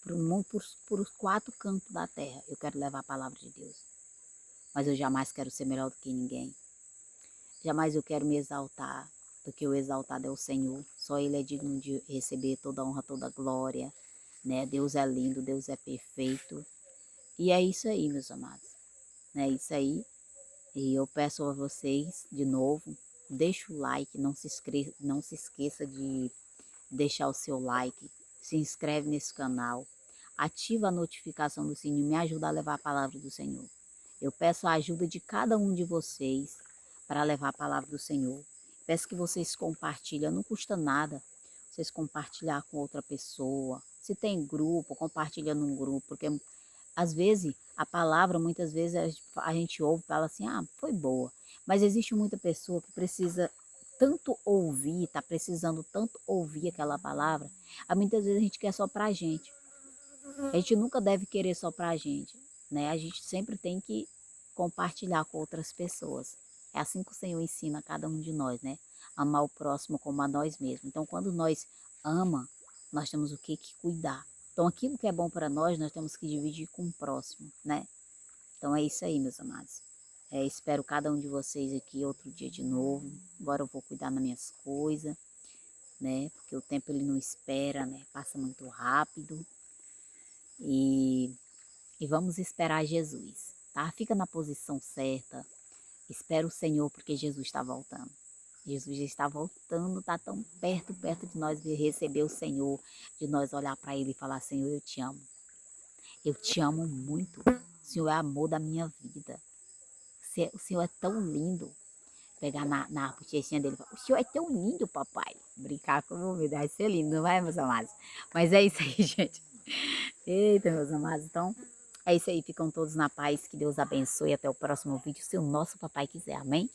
Para o mundo, por os 4 cantos da terra. Eu quero levar a palavra de Deus. Mas eu jamais quero ser melhor do que ninguém. Jamais eu quero me exaltar, porque o exaltado é o Senhor. Só Ele é digno de receber toda a honra, toda a glória, né? Deus é lindo, Deus é perfeito. E é isso aí, meus amados. É isso aí. E eu peço a vocês, de novo, deixa o like, não se esqueça de deixar o seu like, se inscreve nesse canal, ativa a notificação do sininho, me ajuda a levar a palavra do Senhor. Eu peço a ajuda de cada um de vocês para levar a palavra do Senhor. Peço que vocês compartilhem, não custa nada vocês compartilhar com outra pessoa. Se tem grupo, compartilha num grupo, porque às vezes a palavra, muitas vezes a gente ouve e fala assim, ah, foi boa. Mas existe muita pessoa que precisa tanto ouvir, está precisando tanto ouvir aquela palavra, muitas vezes a gente quer só para a gente. A gente nunca deve querer só para a gente, né? A gente sempre tem que compartilhar com outras pessoas. É assim que o Senhor ensina a cada um de nós, né? Amar o próximo como a nós mesmos. Então, quando nós ama, nós temos o que cuidar. Então, aquilo que é bom para nós temos que dividir com o próximo, né? Então, é isso aí, meus amados. Espero cada um de vocês aqui outro dia de novo. Agora eu vou cuidar das minhas coisas, né? Porque o tempo ele não espera, né? Passa muito rápido. E vamos esperar Jesus, tá? Fica na posição certa. Espera o Senhor, porque Jesus está voltando. Jesus está voltando, está tão perto, perto de nós de receber o Senhor, de nós olhar para Ele e falar, Senhor, eu te amo. Eu te amo muito. O Senhor é amor da minha vida. O Senhor é tão lindo. Pegar na bochechinha dele e falar, o Senhor é tão lindo, papai. Brincar com o meu, vai ser lindo, não vai, meus amados? Mas é isso aí, gente. Eita, meus amados. Então, é isso aí. Ficam todos na paz. Que Deus abençoe. Até o próximo vídeo, se o nosso papai quiser. Amém?